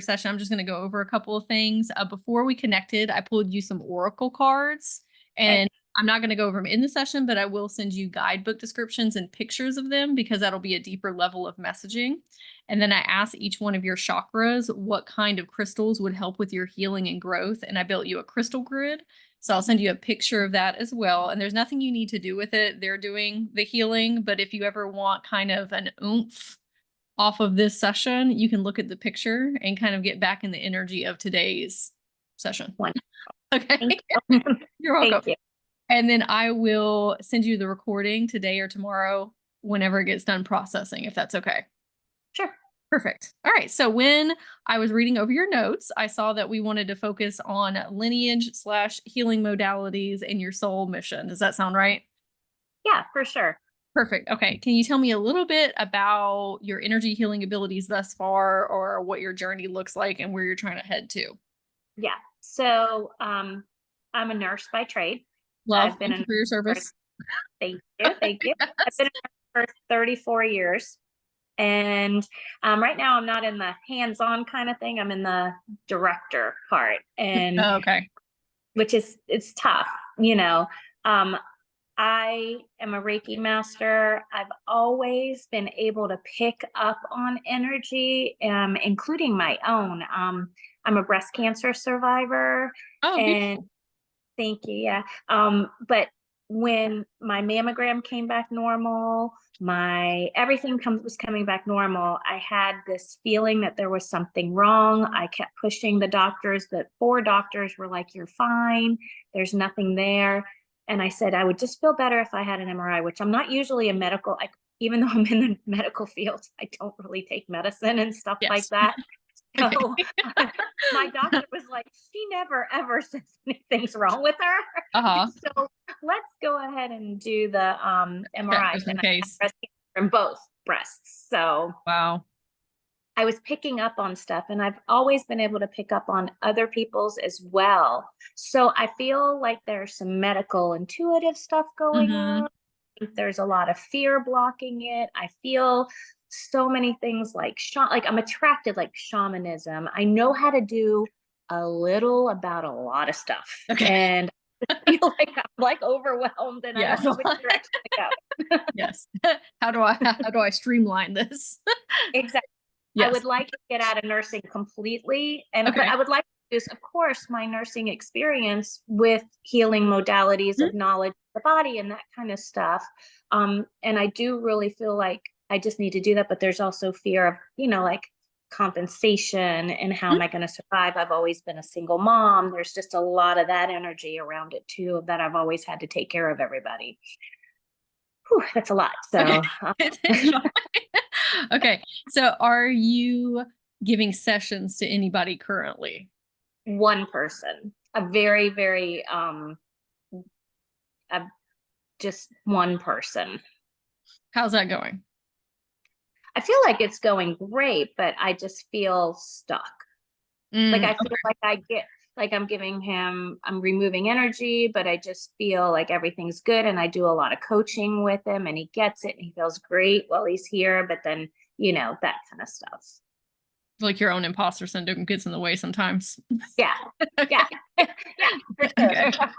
session, I'm just going to go over a couple of things. Before we connected, I pulled you some oracle cards, Okay. and I'm not going to go over them in the session, but I will send you guidebook descriptions and pictures of them because that'll be a deeper level of messaging. And then I asked each one of your chakras what kind of crystals would help with your healing and growth. And I built you a crystal grid. So I'll send you a picture of that as well. And there's nothing you need to do with it. They're doing the healing. But if you ever want kind of an oomph off of this session, you can look at the picture and kind of get back in the energy of today's session. Wonderful. Okay. Thank you. You're welcome. Thank you. And then I will send you the recording today or tomorrow whenever it gets done processing, if that's okay. Sure. Perfect. All right. So when I was reading over your notes, I saw that we wanted to focus on lineage/healing modalities and your soul mission. Does that sound right? Yeah, for sure. Perfect. Okay. Can you tell me a little bit about your energy healing abilities thus far, or what your journey looks like and where you're trying to head to? Yeah. So I'm a nurse by trade. Love. I've been Thank you for your service. thank you. Thank you. Yes. I've been a nurse for 34 years. And right now I'm not in the hands-on kind of thing. I'm in the director part. And Okay. which is it's tough, you know. I am a Reiki master. I've always been able to pick up on energy, including my own. I'm a breast cancer survivor, Oh, and beautiful. thank you. Yeah. But when my mammogram came back normal, my everything was coming back normal, I had this feeling that there was something wrong. I kept pushing the doctors, that 4 doctors were like, "You're fine. There's nothing there." And I said, I would just feel better if I had an MRI, which I'm not usually a medical, even though I'm in the medical field, I don't really take medicine and stuff like Yes. that. So Okay. my doctor was like, she never ever says anything's wrong with her. Uh-huh. So let's go ahead and do the Okay, MRIs. just in And I had case. breast cancer in both breasts. So Wow. I was picking up on stuff, and I've always been able to pick up on other people's as well. So I feel like there's some medical intuitive stuff going on. Mm-hmm. I think there's a lot of fear blocking it. I feel so many things like I'm attracted like shamanism. I know how to do a little about a lot of stuff. Okay. And I feel like I'm like overwhelmed and I Yes. don't know which direction to go. Yes. How do I streamline this? Exactly. I Yes. would like to get out of nursing completely, but Okay. I would like to use, of course, my nursing experience with healing modalities Mhm. of knowledge of the body and that kind of stuff. And I do really feel like I just need to do that, but there's also fear of, like compensation and how am I going to survive? I've always been a single mom. There's just a lot of that energy around it too, that I've always had to take care of everybody. Whew, that's a lot. Okay. So It's fine. Okay. So are you giving sessions to anybody currently? one person, a very, very just one person. How's that going? I feel like it's going great, but I just feel stuck. Like I feel Okay. like I'm removing energy, but I just feel like everything's good. And I do a lot of coaching with him and he gets it and he feels great while he's here. But then, that kind of stuff. Like your own imposter syndrome gets in the way sometimes. Yeah. Okay. Yeah. Yeah, for Okay. sure.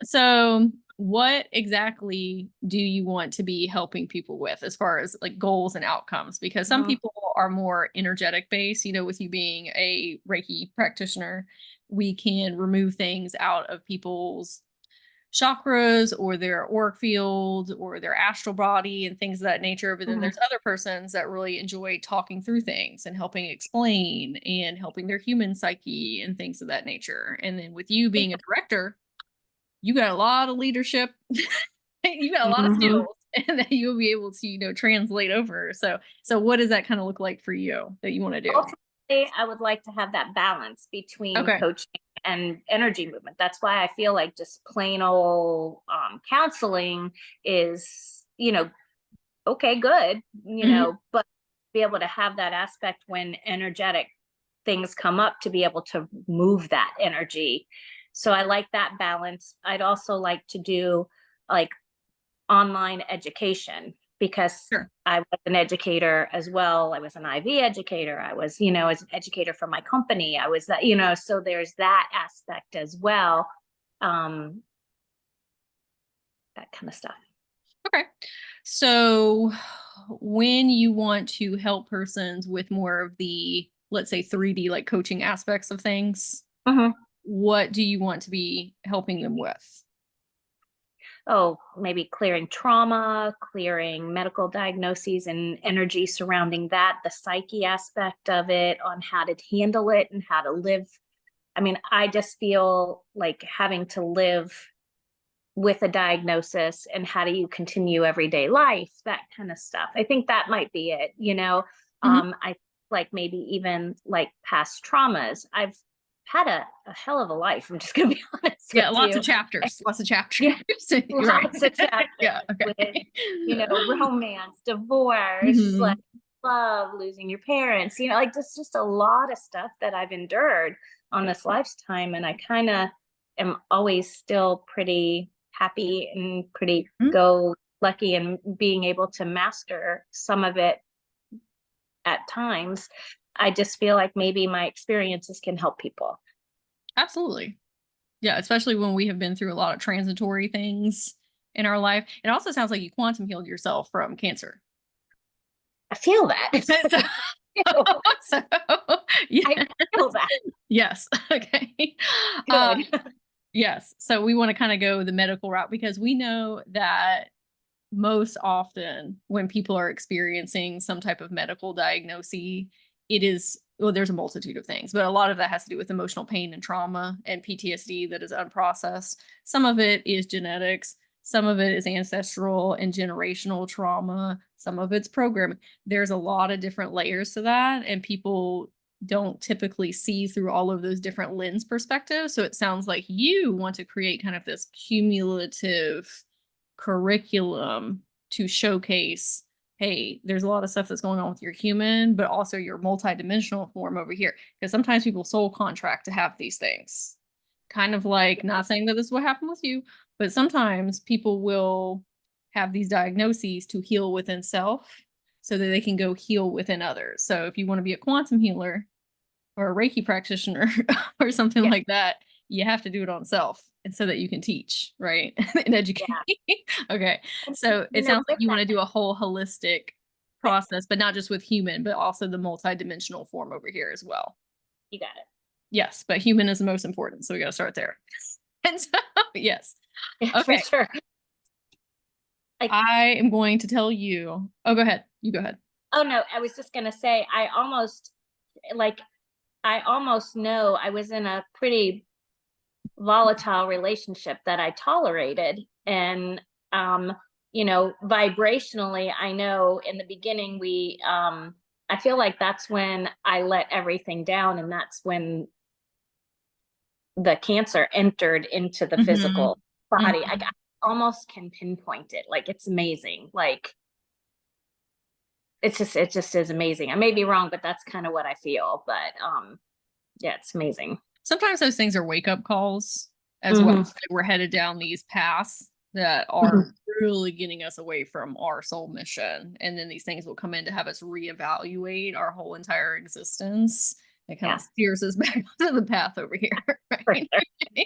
So, what exactly do you want to be helping people with as far as like goals and outcomes? Because some Mhm. people are more energetic based, with you being a Reiki practitioner, we can remove things out of people's chakras or their auric field or their astral body and things of that nature. But then Mhm. there's other persons that really enjoy talking through things and helping explain and helping their human psyche and things of that nature. And then with you being a director, you got a lot of leadership, you got a lot of Mhm. skills, and that you'll be able to, translate over. So what does that kind of look like for you that you want to do? Ultimately, I would like to have that balance between Okay. coaching and energy movement. That's why I feel like just plain old counseling is, okay, good, Hmm. but be able to have that aspect when energetic things come up to be able to move that energy. So I like that balance. I'd also like to do like online education because Sure. I was an educator as well. I was an IV educator. I was, as an educator for my company. I was that, so there's that aspect as well. Um, that kind of stuff. Okay. So when you want to help persons with more of the, let's say, 3D like coaching aspects of things, Mhm. what do you want to be helping them with? Oh, maybe clearing trauma, clearing medical diagnoses and energy surrounding that, the psyche aspect of it, on how to handle it and how to live. I mean, I just feel like having to live with a diagnosis, and how do you continue everyday life, that kind of stuff. I think that might be it. Mhm. I like maybe even like past traumas. I've had a hell of a life. I'm just gonna be honest Yeah, with lots of you. chapters. Lots of chapters. Yeah, You're right. lots of chapters Yeah. with, Okay. romance, divorce, like Mhm. love, losing your parents, like just a lot of stuff that I've endured on this lifetime. And I kind of am always still pretty happy and pretty Mhm. go lucky and being able to master some of it at times. I just feel like maybe my experiences can help people. Absolutely. Yeah, especially when we have been through a lot of transitory things in our life. It also sounds like you quantum healed yourself from cancer. I feel that. So, yeah. I feel that. Yes. Okay. Um, Good. yes. So we want to kind of go the medical route because we know that most often when people are experiencing some type of medical diagnosis, it is, well, there's a multitude of things, but a lot of that has to do with emotional pain and trauma and PTSD that is unprocessed. Some of it is genetics. Some of it is ancestral and generational trauma. Some of it's programming. There's a lot of different layers to that, and people don't typically see through all of those different lens perspectives. So it sounds like you want to create kind of this cumulative curriculum to showcase, hey, there's a lot of stuff that's going on with your human, but also your multidimensional form over here. Because sometimes people soul contract to have these things. Kind of like, not saying that this is what happened with you, but sometimes people will have these diagnoses to heal within self so that they can go heal within others. So if you want to be a quantum healer or a Reiki practitioner or something Yeah. like that, you have to do it on self and so that you can teach, right? And educate. Yeah. Okay. And, So it sounds like with you want that, to do a whole holistic right, process, but not just with human, but also the multidimensional form over here as well. you got it. Yes, but human is the most important. So we got to start there. And so, yes. Yeah, for Okay. sure. Like, I am going to tell you. Oh, go ahead. You go ahead. oh no, I was just gonna say, I almost know I was in a pretty volatile relationship that I tolerated. And vibrationally, I know in the beginning I feel like that's when I let everything down, and that's when the cancer entered into the Mhm. physical body. I Mhm. almost can pinpoint it. Like, it's amazing. Like, it just is amazing. I may be wrong, but that's kind of what I feel. But yeah, it's amazing. Sometimes those things are wake up calls as well. Hmm. Like we're headed down these paths that are Hmm. really getting us away from our soul mission. And then these things will come in to have us reevaluate our whole entire existence. It kind of Yeah, steers us back onto the path over here, for right? sure.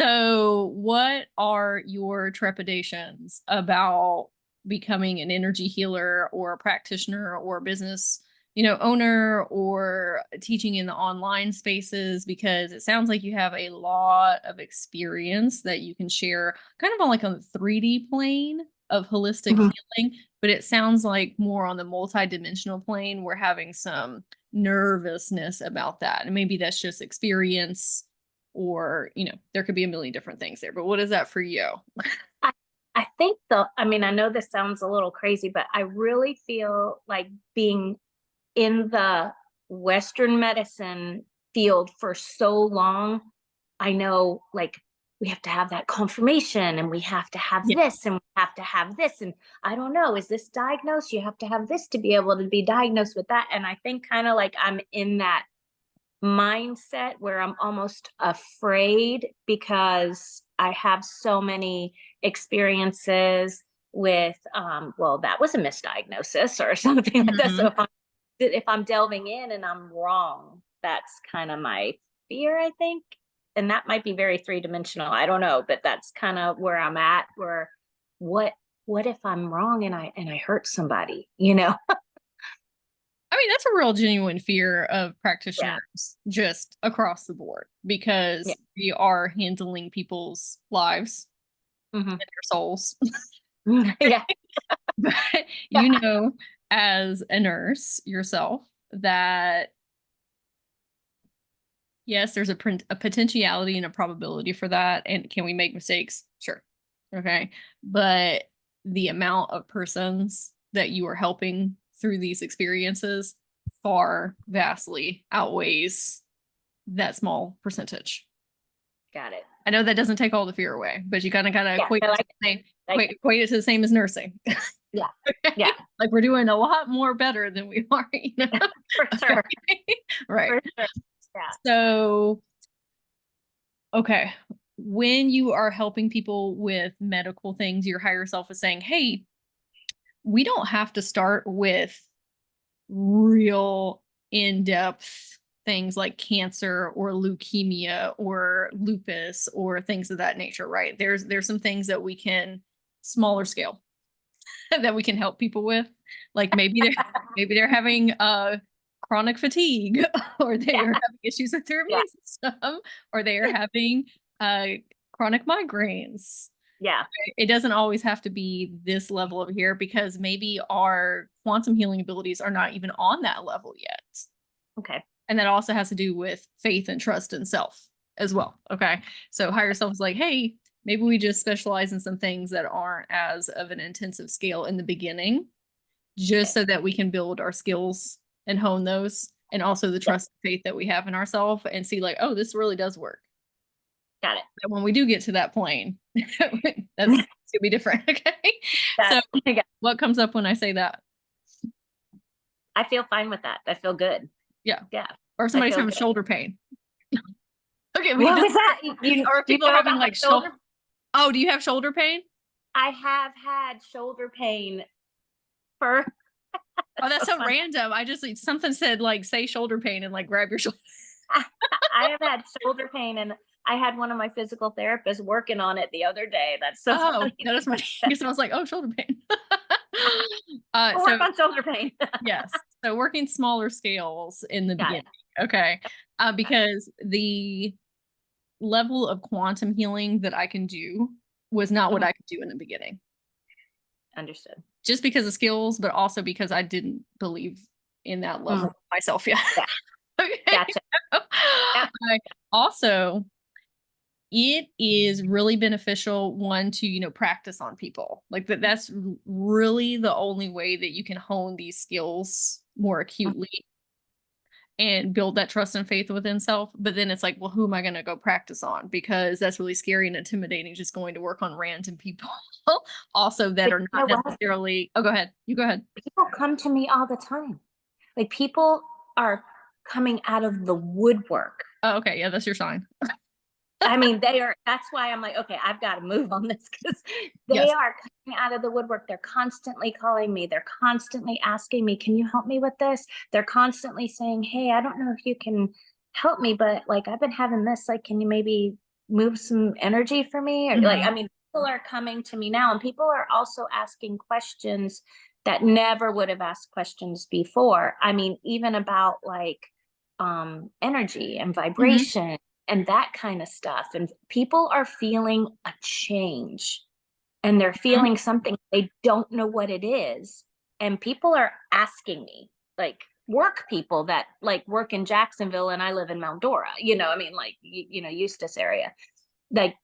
So, what are your trepidations about becoming an energy healer or a practitioner or a business, owner or teaching in the online spaces? Because it sounds like you have a lot of experience that you can share kind of on like a 3D plane of holistic Mhm. healing, but it sounds like more on the multidimensional plane, we're having some nervousness about that. And maybe that's just experience or there could be a million different things there, but what is that for you? I, I think I mean, I know this sounds a little crazy, but I really feel like being in the Western medicine field for so long, I know, like, we have to have that confirmation, and we have to have Yeah. this, and we have to have this. And I don't know, is this diagnosed? You have to have this to be able to be diagnosed with that. And I think kind of like I'm in that mindset where I'm almost afraid because I have so many experiences with, well, that was a misdiagnosis or something like that. So if I'm delving in and I'm wrong, that's kind of my fear, I think. And that might be very three-dimensional. I don't know, but that's kind of where I'm at, where what what if I'm wrong and I hurt somebody, you know? I mean, that's a real genuine fear of Yeah. practitioners just across the board Yeah. because we are handling people's lives Hmm. and their souls. Yeah. But you know, as a nurse yourself, that yes, there's a potentiality and a probability for that. And can we make mistakes? Sure. Okay. But the amount of persons that you are helping through these experiences far vastly outweighs that small percentage. Got it. I know that doesn't take all the fear away, but you kind of gotta Yeah. equate No, it to the same, equate it to the same as nursing. yeah. Okay? Yeah. Like we're doing a lot more better than we are, you know? For sure. Okay. Right. For sure. Yeah. So, okay. When you are helping people with medical things, your higher self is saying, hey, we don't have to start with real in-depth things like cancer or leukemia or lupus or things of that nature, right? There's some things that we can smaller scale that we can help people with. Like maybe they're having chronic fatigue or they Yeah. are having issues with their Yeah. immune system or they are having chronic migraines. Yeah. It doesn't always have to be this level over here because maybe our quantum healing abilities are not even on that level yet. Okay. And that also has to do with faith and trust in self as well. Okay. So higher self is like, hey, maybe we just specialize in some things that aren't as of an intensive scale in the beginning, just so that we can build our skills and hone those. And also the Yeah. trust and faith that we have in ourselves and see like, oh, this really does work. Got it. And when we do get to that plane, that's gonna be different. Okay. So Yeah. what comes up when I say that? I feel fine with that. I feel good. Yeah. Yeah. Or if I somebody's feel having good. shoulder pain. Okay, we What just was that? or if You people are know having about my like shoulder? Oh, do you have shoulder pain? I have had shoulder pain for Oh, that's that's so so funny. random. I just something said like say shoulder pain and like grab your shoulder. I have had shoulder pain, and I had one of my physical therapists working on it the other day. That's so Oh, funny. that is funny. Because I was like, oh, shoulder pain. We'll So work on shoulder pain. yes. So working smaller scales in the Got beginning. it. Okay. Got it. Because the level of quantum healing that I can do was not what Mhm. I could do in the beginning. Understood. Just because of skills, but also because I didn't believe in that level myself yet. Yeah. Okay. Gotcha. Yeah. Also, it is really beneficial one to practice on people like that's really the only way that you can hone these skills more acutely and build that trust and faith within self. But then it's like, well, who am I going to go practice on? Because that's really scary and intimidating, just going to work on random people also that But are you not know what? necessarily. Oh, go ahead. You go ahead. People come to me all the time. Like, people are coming out of the woodwork. Oh, okay. Yeah, that's your sign. I mean, that's why I'm like, okay, I've got to move on this, because they Yes. are coming out of the woodwork. They're constantly calling me. They're constantly asking me, can you help me with this? They're constantly saying, hey, I don't know if you can help me, but like, I've been having this, like, can you maybe move some energy for me? Or like, Mhm. I mean, people are coming to me now, and people are also asking questions that never would have asked questions before. I mean, even about like energy and Mhm. vibration and that kind of stuff. And people are feeling a change, and they're Mhm. feeling something they don't know what it is. And people are asking me, like work people that like work in Jacksonville, and I live in Mount Dora, I mean, like, Eustis area, like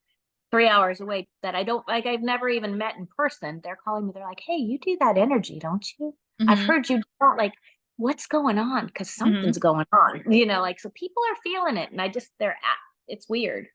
3 hours away, that I don't like, I've never even met in person. They're calling me. They're like, hey, you do that energy, don't you? I've Mhm. heard you do that. Like, what's going on? Because Mhm. something's going on, like, so people are feeling it. And it's weird.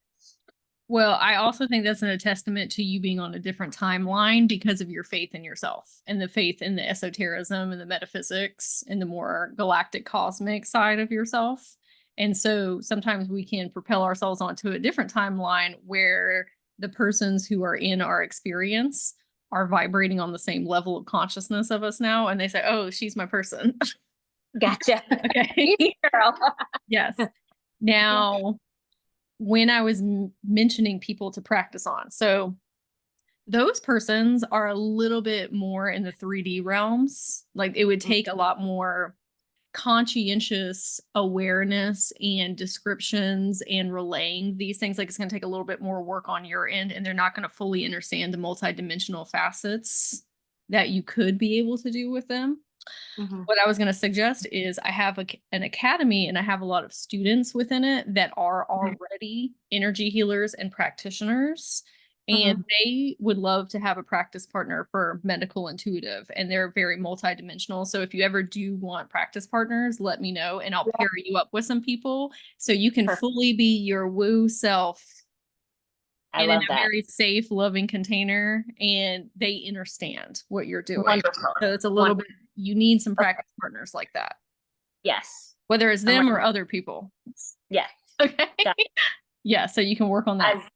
Well, I also think that's a testament to you being on a different timeline because of your faith in yourself and the faith in the esotericism and the metaphysics and the more galactic cosmic side of yourself. And so sometimes we can propel ourselves onto a different timeline where the persons who are in our experience are vibrating on the same level of consciousness of us now. And they say, oh, she's my person. Gotcha. Okay. Girl. Yes. Now, when I was mentioning people to practice on, so those persons are a little bit more in the 3D realms. Like it would take a lot more conscientious awareness and descriptions and relaying these things. Like it's going to take a little bit more work on your end, and they're not going to fully understand the multidimensional facets that you could be able to do with them. What I was going to suggest is I have an academy, and I have a lot of students within it that are already energy healers and practitioners. And they would love to have a practice partner for medical intuitive, and they're very multidimensional. So if you ever do want practice partners, let me know, and I'll pair you up with some people so you can fully be your woo self in a very safe, loving container, and they understand what you're doing. Wonderful. So it's a little bit, you need some practice partners like that. Yes. Whether it's them or other people. Yes. Okay. Yeah, so you can work on that.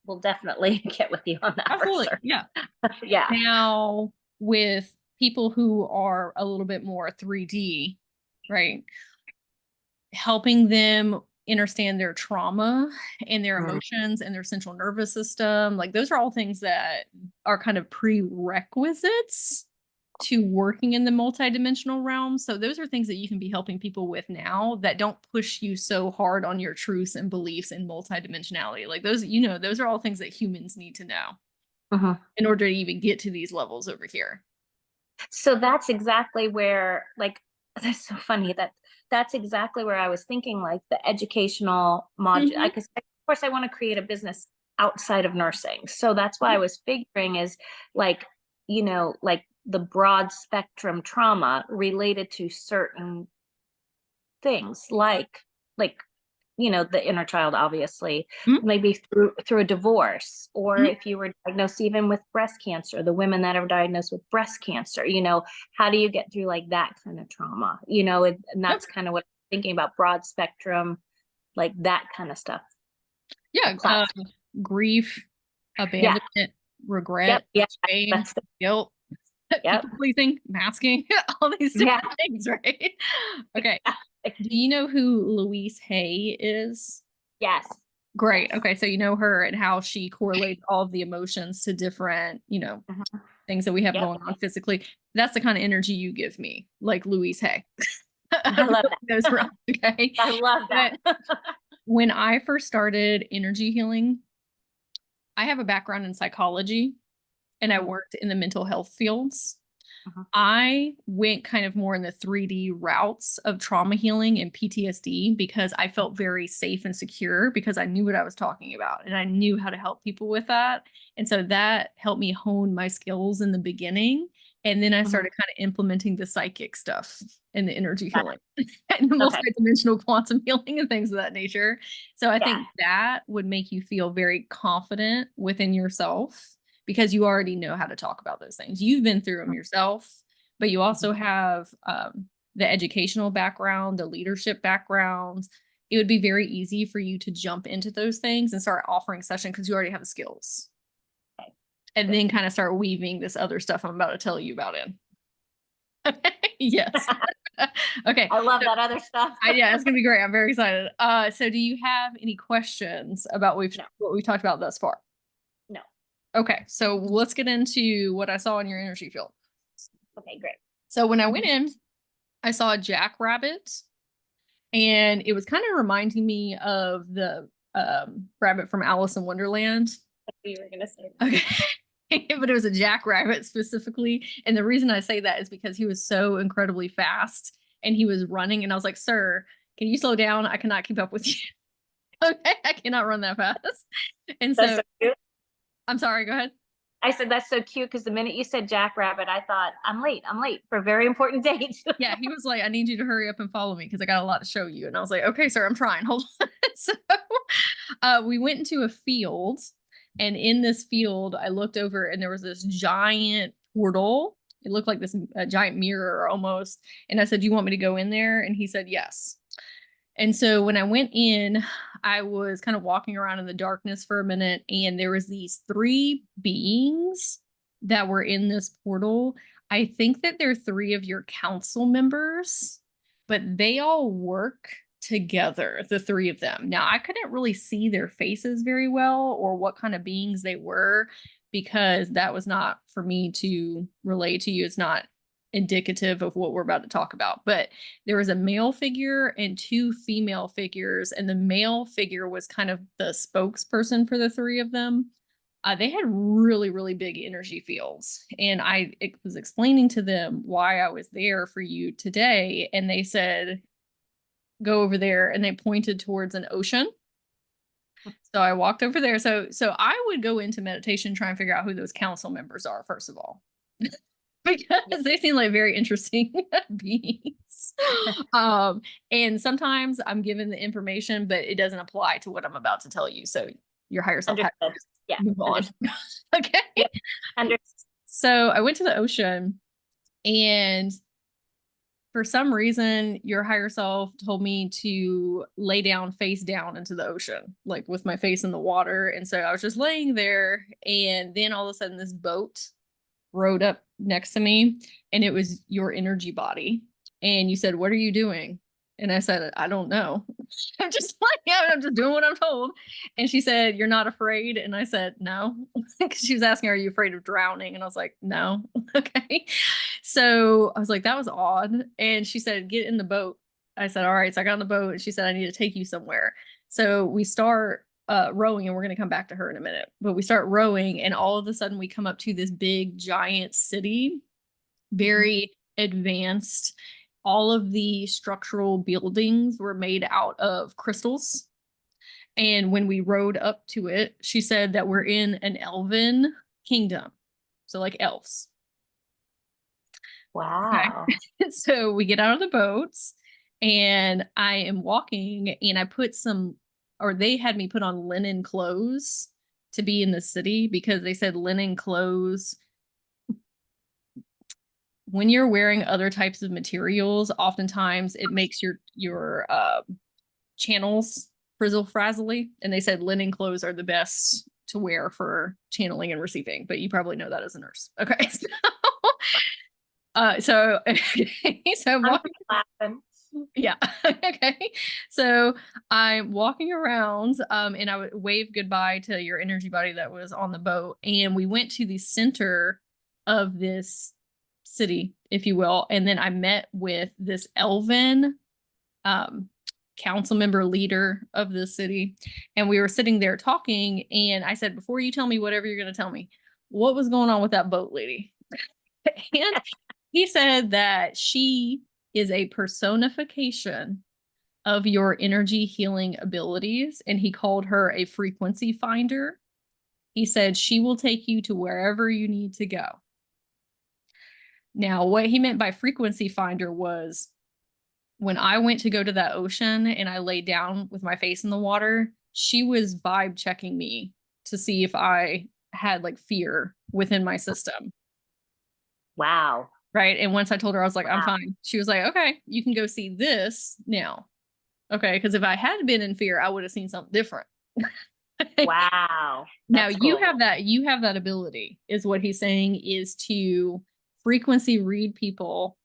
We'll definitely get with you on that. Absolutely. For sure. Yeah. Yeah. Now, with people who are a little bit more 3D, right? Helping them understand their trauma and their emotions and their central nervous system. Like those are all things that are kind of prerequisites to working in the multidimensional realm. So those are things that you can be helping people with now that don't push you so hard on your truths and beliefs in multidimensionality. Like those, those are all things that humans need to know in order to even get to these levels over here. So that's exactly where, like, that's so funny that's exactly where I was thinking, like the educational module, because of course I want to create a business outside of nursing. So that's why I was figuring is like, like the broad spectrum trauma related to certain things like the inner child, obviously, maybe through a divorce, or if you were diagnosed even with breast cancer, the women that are diagnosed with breast cancer, how do you get through like that kind of trauma, and that's kind of what I'm thinking about, broad spectrum, like that kind of stuff. Yeah. Grief, abandonment, regret, shame, guilt, people pleasing, masking, all these different things, right? Okay. Do you know who Louise Hay is? Yes. Great. Okay. So you know her and how she correlates all of the emotions to different, things that we have going on physically. That's the kind of energy you give me, like Louise Hay. I love that. Those realms, okay. I love that. When I first started energy healing, I have a background in psychology and I worked in the mental health fields. I went kind of more in the 3D routes of trauma healing and PTSD because I felt very safe and secure because I knew what I was talking about and I knew how to help people with that. And so that helped me hone my skills in the beginning. And then I started kind of implementing the psychic stuff and the energy healing and the multidimensional quantum healing and things of that nature. So I think that would make you feel very confident within yourself because you already know how to talk about those things. You've been through them yourself, but you also have the educational background, the leadership background. It would be very easy for you to jump into those things and start offering session because you already have the skills. And then kind of start weaving this other stuff I'm about to tell you about in. Yes. Okay. I love that other stuff. Yeah, it's gonna be great. I'm very excited. So do you have any questions about what we've talked about thus far? No. Okay, so let's get into what I saw in your energy field. Okay, great. So when I went in, I saw a jackrabbit, and it was kind of reminding me of the rabbit from Alice in Wonderland. That's what you were gonna say. Okay. But it was a jackrabbit specifically. And the reason I say that is because he was so incredibly fast and he was running. And I was like, sir, can you slow down? I cannot keep up with you. Okay, I cannot run that fast. And so cute. I'm sorry, go ahead. I said, that's so cute because the minute you said jackrabbit, I thought, I'm late for a very important date. Yeah, he was like, I need you to hurry up and follow me because I got a lot to show you. And I was like, okay, sir, I'm trying. Hold on. So we went into a field. And in this field, I looked over and there was this giant portal. It looked like this giant mirror almost. And I said, do you want me to go in there? And he said, yes. And so when I went in, I was kind of walking around in the darkness for a minute. And there was these three beings that were in this portal. I think that they're 3 of your council members, but they all work together, the 3 of them. Now, I couldn't really see their faces very well or what kind of beings they were because that was not for me to relay to you. It's not indicative of what we're about to talk about. But there was a male figure and 2 female figures, and the male figure was kind of the spokesperson for the 3 of them. They had really, really big energy fields. And I was explaining to them why I was there for you today. And they said, go over there. And they pointed towards an ocean. So I walked over there. So I would go into meditation, try and figure out who those council members are, first of all, because they seem like very interesting beings. And sometimes I'm given the information, but it doesn't apply to what I'm about to tell you. So your higher self has to Yeah. move on. Okay. Yeah. Understood. So I went to the ocean, and for some reason, your higher self told me to lay down face down into the ocean, like with my face in the water. And so I was just laying there, and then all of a sudden this boat rode up next to me, and it was your energy body. And you said, "What are you doing?" And I said, "I don't know." I'm just like, yeah, I'm just doing what I'm told. And she said, "You're not afraid?" And I said, "No." Because she was asking, "Are you afraid of drowning?" And I was like, "No." Okay. So I was like, that was odd. And she said, "Get in the boat." I said, "All right." So I got in the boat, and she said, "I need to take you somewhere." So we start rowing, and we're going to come back to her in a minute. But we start rowing, and all of a sudden we come up to this big giant city, very advanced. All of the structural buildings were made out of crystals. And when we rode up to it, she said that we're in an elven kingdom. So like elves. Wow. Okay. So we get out of the boats, and I am walking, and I put some, or they had me put on linen clothes to be in the city because they said linen clothes, when you're wearing other types of materials, oftentimes it makes your channels frizzle frazzly. And they said linen clothes are the best to wear for channeling and receiving. But you probably know that as a nurse. Okay. So I'm walking. Laughing. Yeah. Okay. So I'm walking around, and I would wave goodbye to your energy body that was on the boat. And we went to the center of this city, if you will. And then I met with this elven council member leader of the city. And we were sitting there talking. And I said, "Before you tell me whatever you're going to tell me, what was going on with that boat lady?" And he said that she is a personification of your energy healing abilities. And he called her a frequency finder. He said she will take you to wherever you need to go. Now, what he meant by frequency finder was when I went to go to that ocean and I laid down with my face in the water, she was vibe checking me to see if I had like fear within my system. Wow. Right. And once I told her, I was like, "I'm fine." She was like, "Okay, you can go see this now." Okay. Because if I had been in fear, I would have seen something different. Wow. Now That's you cool. have that ability, is what he's saying, is to frequency read people,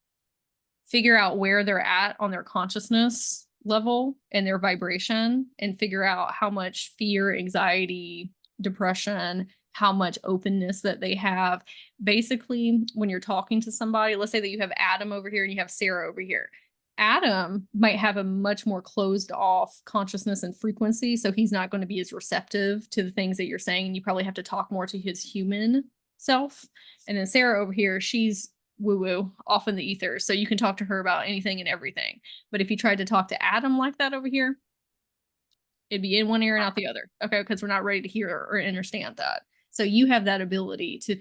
figure out where they're at on their consciousness level and their vibration, and figure out how much fear, anxiety, depression, how much openness that they have. Basically, when you're talking to somebody, let's say that you have Adam over here and you have Sarah over here. Adam might have a much more closed off consciousness and frequency, so he's not going to be as receptive to the things that you're saying, and you probably have to talk more to his human self. And then Sarah over here, she's woo-woo, off in the ether, so you can talk to her about anything and everything. But if you tried to talk to Adam like that over here, it'd be in one ear and out the other. Okay, because we're not ready to hear or understand that. So you have that ability to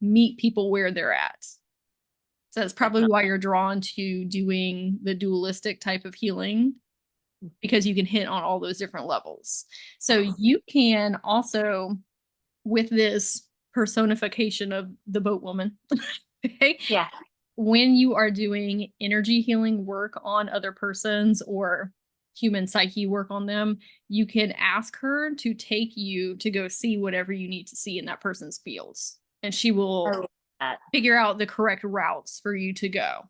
meet people where they're at. So that's probably why you're drawn to doing the dualistic type of healing, because you can hit on all those different levels. So you can also, with this personification of the boat woman, okay? Yeah. When you are doing energy healing work on other persons or human psyche work on them, you can ask her to take you to go see whatever you need to see in that person's fields and she I will love that. figure out the correct routes for you to go.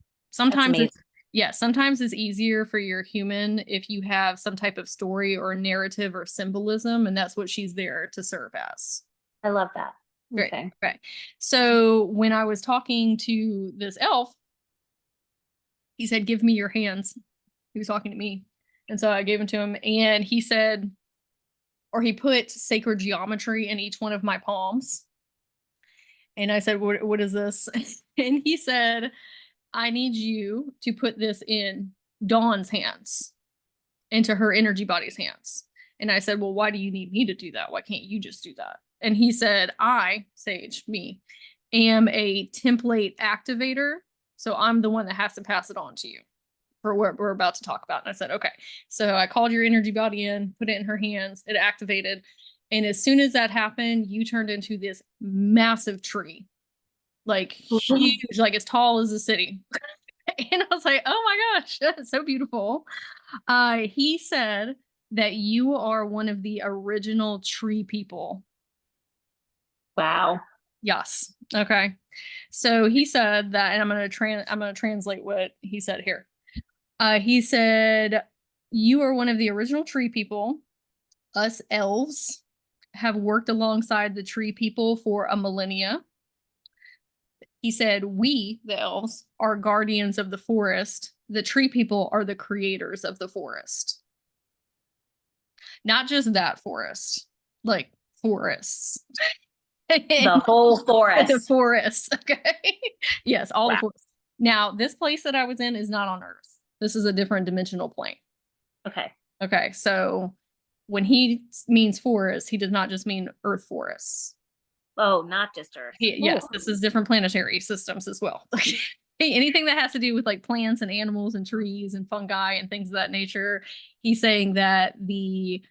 That's Sometimes amazing. sometimes it's easier for your human if you have some type of story or narrative or symbolism, and that's what she's there to serve as. I love that. Great. Okay. Okay. So when I was talking to this elf, he said, "Give me your hands." He was talking to me. And so I gave them to him, and he said, or he put sacred geometry in each one of my palms. And I said, what is this? And he said, "I need you to put this in Dawn's hands, into her energy body's hands." And I said, "Well, why do you need me to do that? Why can't you just do that?" And he said, "I, Sage, me, am a template activator. So I'm the one that has to pass it on to you for what we're about to talk about." And I said, "Okay." So I called your energy body in, put it in her hands, it activated. And as soon as that happened, you turned into this massive tree, like huge, like as tall as a city. And I was like, "Oh my gosh, that's so beautiful." He said that you are one of the original tree people. Wow. Yes. Okay. So he said that, and I'm gonna translate what he said here. He said, "You are one of the original tree people. Us elves have worked alongside the tree people for a millennia." He said, "We, the elves, are guardians of the forest. The tree people are the creators of the forest." Not just that forest, like forests. The whole The forest. forest. Okay. Yes, all the Wow. forests. Now, this place that I was in is not on Earth. This is a different dimensional plane. Okay. Okay. So when he means forest, he does not just mean Earth forests. Oh, not just Earth. Yes, Ooh. this is different planetary systems as well. Anything that has to do with like plants and animals and trees and fungi and things of that nature, he's saying that the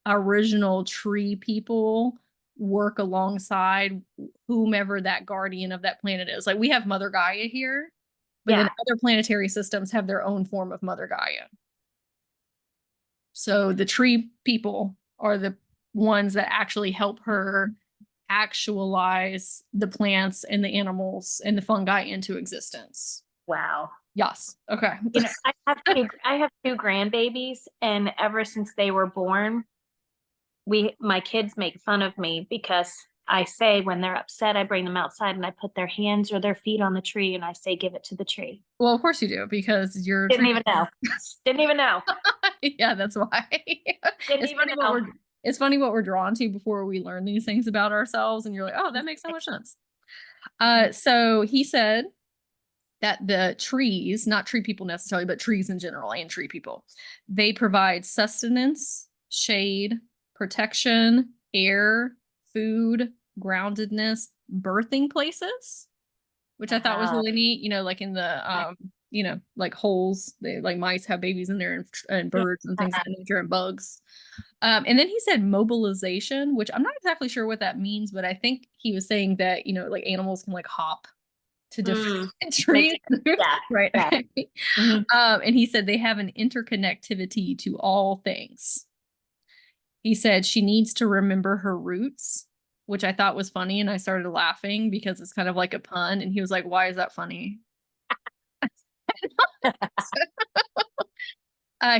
original tree people work alongside whomever that guardian of that planet is. Like we have Mother Gaia here, but then Yeah. other planetary systems have their own form of Mother Gaia. So the tree people are the ones that actually help her actualize the plants and the animals and the fungi into existence. Wow. Yes. Okay. You know, I have two grandbabies, and ever since they were born, my kids make fun of me because I say when they're upset, I bring them outside and I put their hands or their feet on the tree and I say, "Give it to the tree." Well, of course you do, because you're Didn't even know. Didn't even know. Yeah, that's why. Didn't It's even funny know. it's funny what we're drawn to before we learn these things about ourselves, and you're like, "Oh, that makes so much sense." So he said that the trees, not tree people necessarily, but trees in general and tree people, they provide sustenance, shade, protection, air, food, groundedness, birthing places, which I thought was Wow. really neat. You know, like in the like holes, they like mice have babies in there, and birds and things of that nature, and bugs. And then he said mobilization, which I'm not exactly sure what that means, but I think he was saying that, like animals can like hop to different trees. Yeah. Right. Yeah. Mhm. And he said they have an interconnectivity to all things. He said she needs to remember her roots, which I thought was funny. And I started laughing because it's kind of like a pun. And he was like, "Why is that funny?"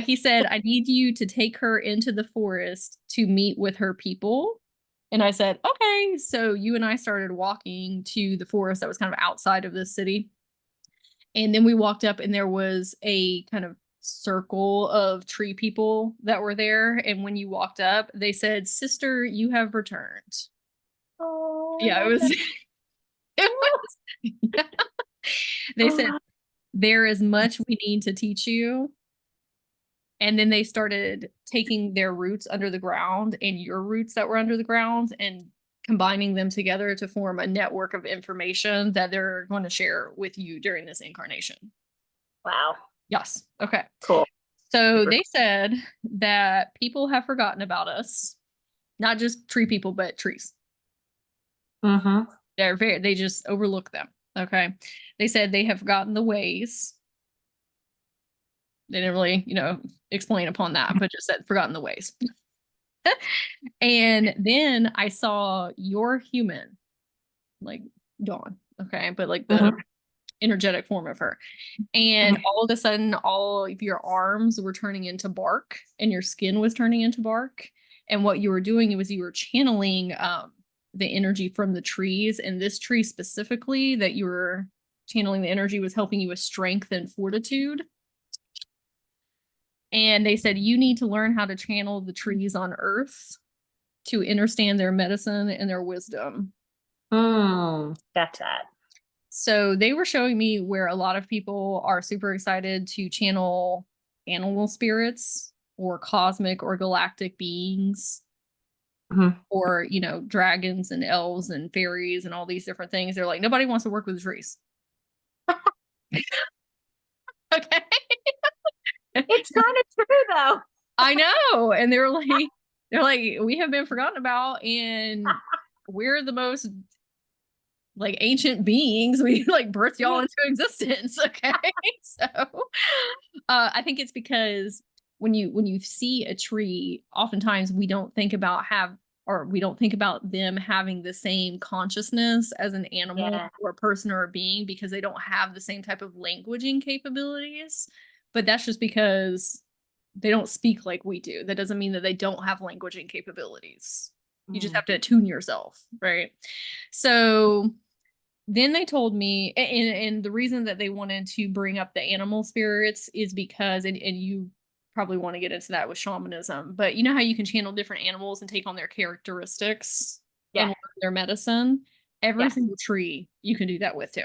He said, "I need you to take her into the forest to meet with her people." And I said, "Okay." So you and I started walking to the forest that was kind of outside of the city. And then we walked up, and there was a kind of circle of tree people that were there. And when you walked up, they said, "Sister, you have returned." Oh, I Yeah, it love was, that. it was, yeah. They said, "There is much we need to teach you." And then they started taking their roots under the ground and your roots that were under the ground and combining them together to form a network of information that they're going to share with you during this incarnation. Wow. Yes. Okay. Cool. So they said that people have forgotten about us, not just tree people, but trees. Mm-hmm. They just overlook them. Okay. They said they have forgotten the ways. They didn't really, explain upon that, but just said forgotten the ways. And then I saw your human, like Dawn, okay, but like the energetic form of her. And all of a sudden, all of your arms were turning into bark and your skin was turning into bark. And what you were doing was you were channeling the energy from the trees. And this tree specifically that you were channeling the energy was helping you with strength and fortitude. And they said you need to learn how to channel the trees on earth to understand their medicine and their wisdom. Got that. So they were showing me where a lot of people are super excited to channel animal spirits or cosmic or galactic beings, or, you know, dragons and elves and fairies and all these different things. They're like, nobody wants to work with the trees. Okay. It's kind of true though. I know. And they're like, we have been forgotten about, and we're the most like ancient beings. We like birthed y'all into existence. Okay. So I think it's because when you see a tree, oftentimes we don't think about them having the same consciousness as an animal or a person or a being, because they don't have the same type of languaging capabilities. But that's just because they don't speak like we do. That doesn't mean that they don't have languaging capabilities. You just have to attune yourself, right? So then they told me, and the reason that they wanted to bring up the animal spirits is because, and you probably want to get into that with shamanism, but you know how you can channel different animals and take on their characteristics and learn their medicine? Every single tree you can do that with too.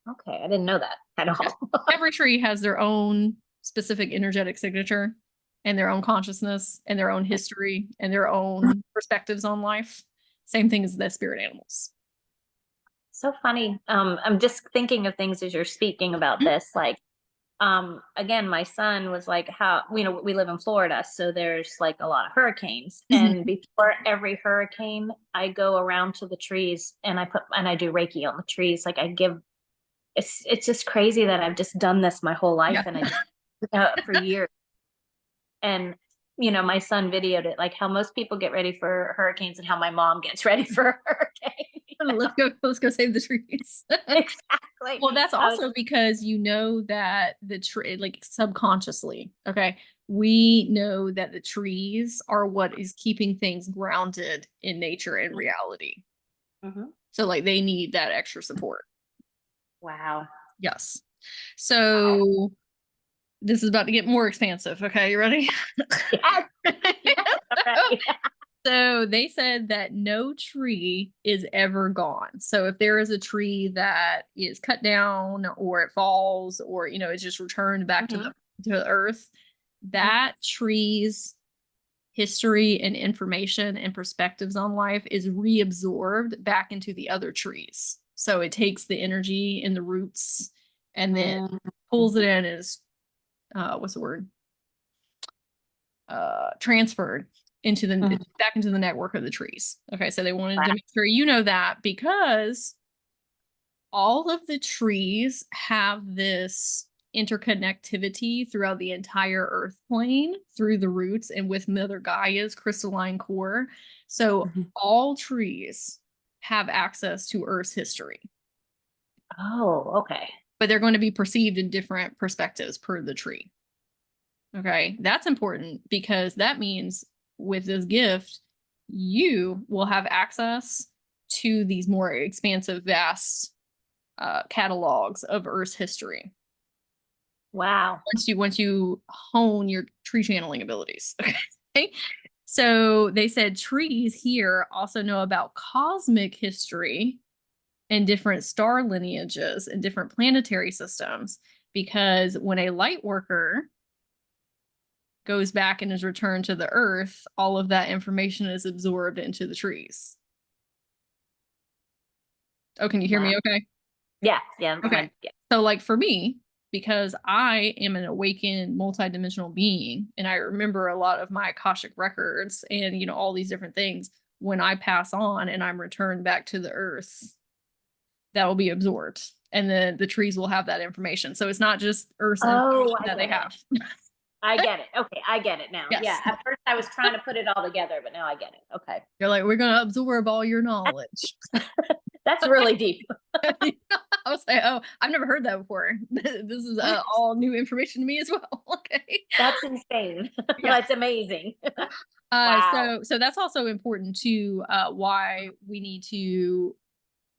Okay, I didn't know that at all. Every tree has their own specific energetic signature and their own consciousness and their own history and their own perspectives on life. Same thing as the spirit animals. So funny. I'm just thinking of things as you're speaking about this. Like, again, my son was like, how, you know, we live in Florida, so there's like a lot of hurricanes. And before every hurricane, I go around to the trees and I do Reiki on the trees. Like it's just crazy that I've just done this my whole life and for years. And you know, my son videoed it, like how most people get ready for hurricanes and how my mom gets ready for a hurricane. Let's go save the trees. Exactly. Well, that's also because you know that the tree, like subconsciously, okay, we know that the trees are what is keeping things grounded in nature and reality. So like they need that extra support. Wow. Yes. So this is about to get more expansive. Okay, you ready? Yes. Yes. So they said that no tree is ever gone. So if there is a tree that is cut down or it falls or, you know, it's just returned back to the earth, that tree's history and information and perspectives on life is reabsorbed back into the other trees. So it takes the energy in the roots and then pulls it in as what's the word? Transferred into the back into the network of the trees. Okay, so they wanted to make sure you know that, because all of the trees have this interconnectivity throughout the entire earth plane through the roots and with Mother Gaia's crystalline core. So all trees have access to Earth's history. Oh, okay. But they're going to be perceived in different perspectives per the tree. Okay, that's important because that means with this gift, you will have access to these more expansive, vast catalogs of Earth's history. Wow. Once you hone your tree channeling abilities. Okay. So they said trees here also know about cosmic history and different star lineages and different planetary systems, because when a light worker goes back and is returned to the earth, all of that information is absorbed into the trees. Oh, can you hear me okay? Yeah, yeah. Okay. So like for me, because I am an awakened multidimensional being and I remember a lot of my Akashic records and, you know, all these different things, when I pass on and I'm returned back to the earth, that will be absorbed. And then the trees will have that information. So it's not just Earth's information that they have. I get it. Okay, I get it now. Yeah, Yes. at first I was trying to put it all together, but now I get it. Okay. You're like, we're going to absorb all your knowledge. That's really deep. I was like, oh, I've never heard that before. This is all new information to me as well. Okay. That's insane. Yeah. That's amazing. Wow. So that's also important to why we need to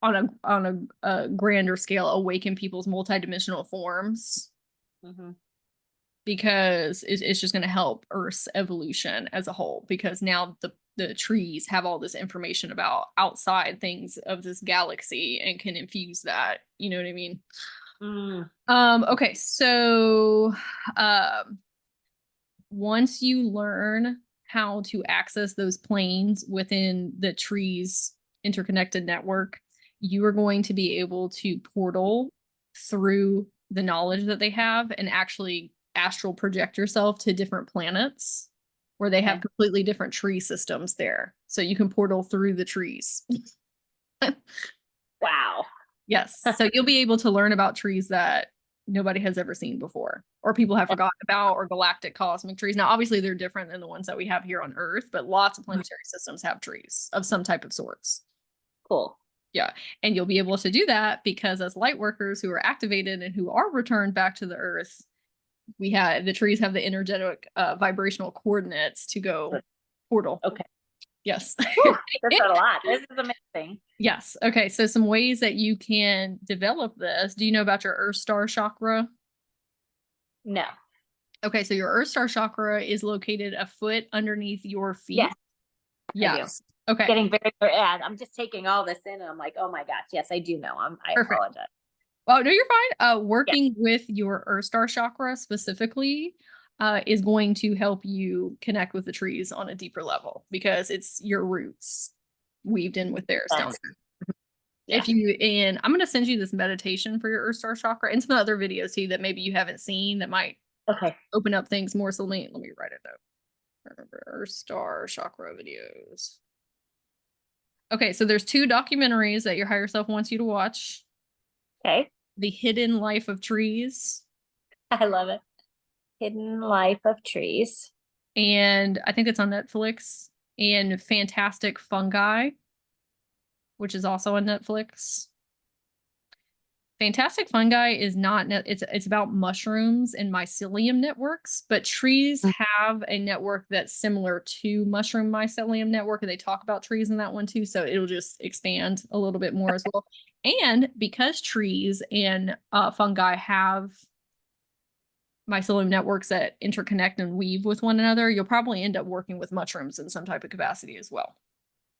on a grander scale awaken people's multidimensional forms, because it's just going to help Earth's evolution as a whole, because now the trees have all this information about outside things of this galaxy and can infuse that, you know what I mean? Okay, so once you learn how to access those planes within the tree's interconnected network, you are going to be able to portal through the knowledge that they have and actually astral project yourself to different planets where they have completely different tree systems there. So you can portal through the trees. Wow. Yes. So you'll be able to learn about trees that nobody has ever seen before, or people have forgotten about, or galactic cosmic trees. Now, obviously, they're different than the ones that we have here on Earth, but lots of planetary systems have trees of some type of sorts. Cool. Yeah. And you'll be able to do that because as light workers who are activated and who are returned back to the Earth, the trees have the energetic vibrational coordinates to go portal. Okay. Yes. That's a lot. This is amazing. Yes. Okay. So some ways that you can develop this. Do you know about your Earth Star chakra? No. Okay. So your Earth Star chakra is located a foot underneath your feet. Yes. Yes. Okay. Getting very, I'm just taking all this in and I'm like, oh my gosh. Yes, I do know. I Perfect. apologize. Oh, no, you're fine. Working with your Earth Star chakra specifically is going to help you connect with the trees on a deeper level because it's your roots weaved in with theirs down there. Yeah. And I'm going to send you this meditation for your Earth Star chakra and some other videos too that maybe you haven't seen that might open up things more. So let me write it down. Remember Earth Star chakra videos. Okay, so there's 2 documentaries that your higher self wants you to watch. Okay. The Hidden Life of Trees. I love it. Hidden Life of Trees. And I think it's on Netflix. And Fantastic Fungi, which is also on Netflix. Fantastic Fungi is not, it's about mushrooms and mycelium networks, but trees have a network that's similar to mushroom mycelium network, and they talk about trees in that one too, so it'll just expand a little bit more as well. And because trees and fungi have mycelium networks that interconnect and weave with one another, you'll probably end up working with mushrooms in some type of capacity as well,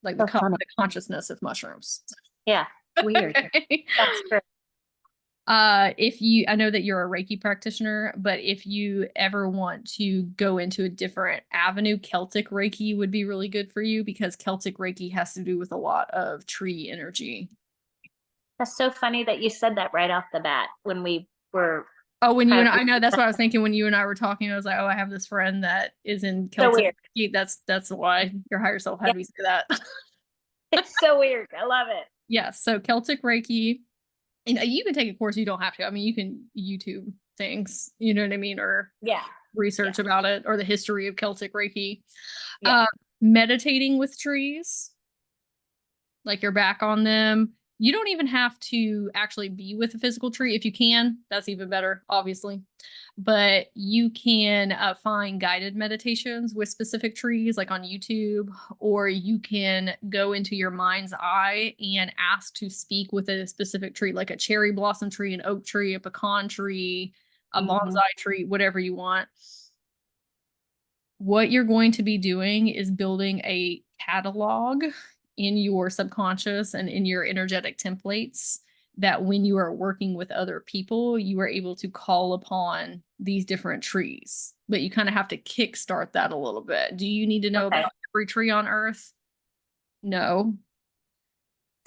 like the consciousness of mushrooms. Yeah, weird. Okay. That's true. I know that you're a Reiki practitioner, but if you ever want to go into a different avenue, Celtic Reiki would be really good for you because Celtic Reiki has to do with a lot of tree energy. That's so funny that you said that right off the bat when we were. Oh, I know that's what I was thinking when you and I were talking. I was like, oh, I have this friend that is in Celtic Reiki. That's why your higher self had me say that. It's so weird. I love it. Yes. So Celtic Reiki. And you can take a course, you don't have to. I mean, you can YouTube things, you know what I mean? Or research about it or the history of Celtic Reiki. Meditating with trees, like you're back on them. You don't even have to actually be with a physical tree. If you can, that's even better, obviously. But you can find guided meditations with specific trees, like on YouTube, or you can go into your mind's eye and ask to speak with a specific tree, like a cherry blossom tree, an oak tree, a pecan tree, a bonsai tree, whatever you want. What you're going to be doing is building a catalog in your subconscious and in your energetic templates that when you are working with other people, you are able to call upon these different trees. But you kind of have to kickstart that a little bit. Do you need to know about every tree on Earth? No.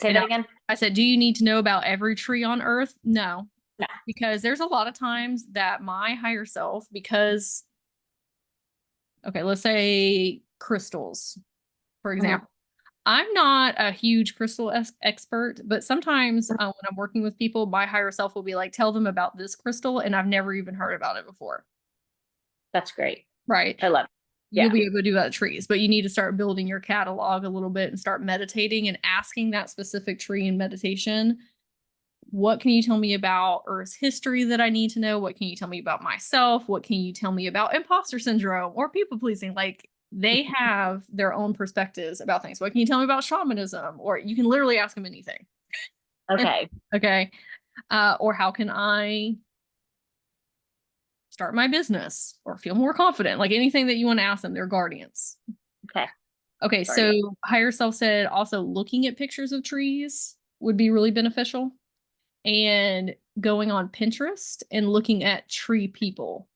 Say that again? I said, do you need to know about every tree on Earth? No. No. Because there's a lot of times that my higher self, because, okay, let's say crystals, for example. I'm not a huge crystal expert, but sometimes when I'm working with people, my higher self will be like, tell them about this crystal, and I've never even heard about it before. That's great. right? I love it. You'll Yeah. be able to do that with trees, but you need to start building your catalog a little bit and start meditating and asking that specific tree in meditation. What can you tell me about Earth's history that I need to know? What can you tell me about myself? What can you tell me about imposter syndrome or people pleasing? Like, they have their own perspectives about things. What can you tell me about shamanism? Or you can literally ask them anything. Okay. Okay. Or how can I start my business or feel more confident? Like, anything that you want to ask them, they're guardians. Okay. Okay. Sorry. So higher self said also looking at pictures of trees would be really beneficial, and going on Pinterest and looking at tree people,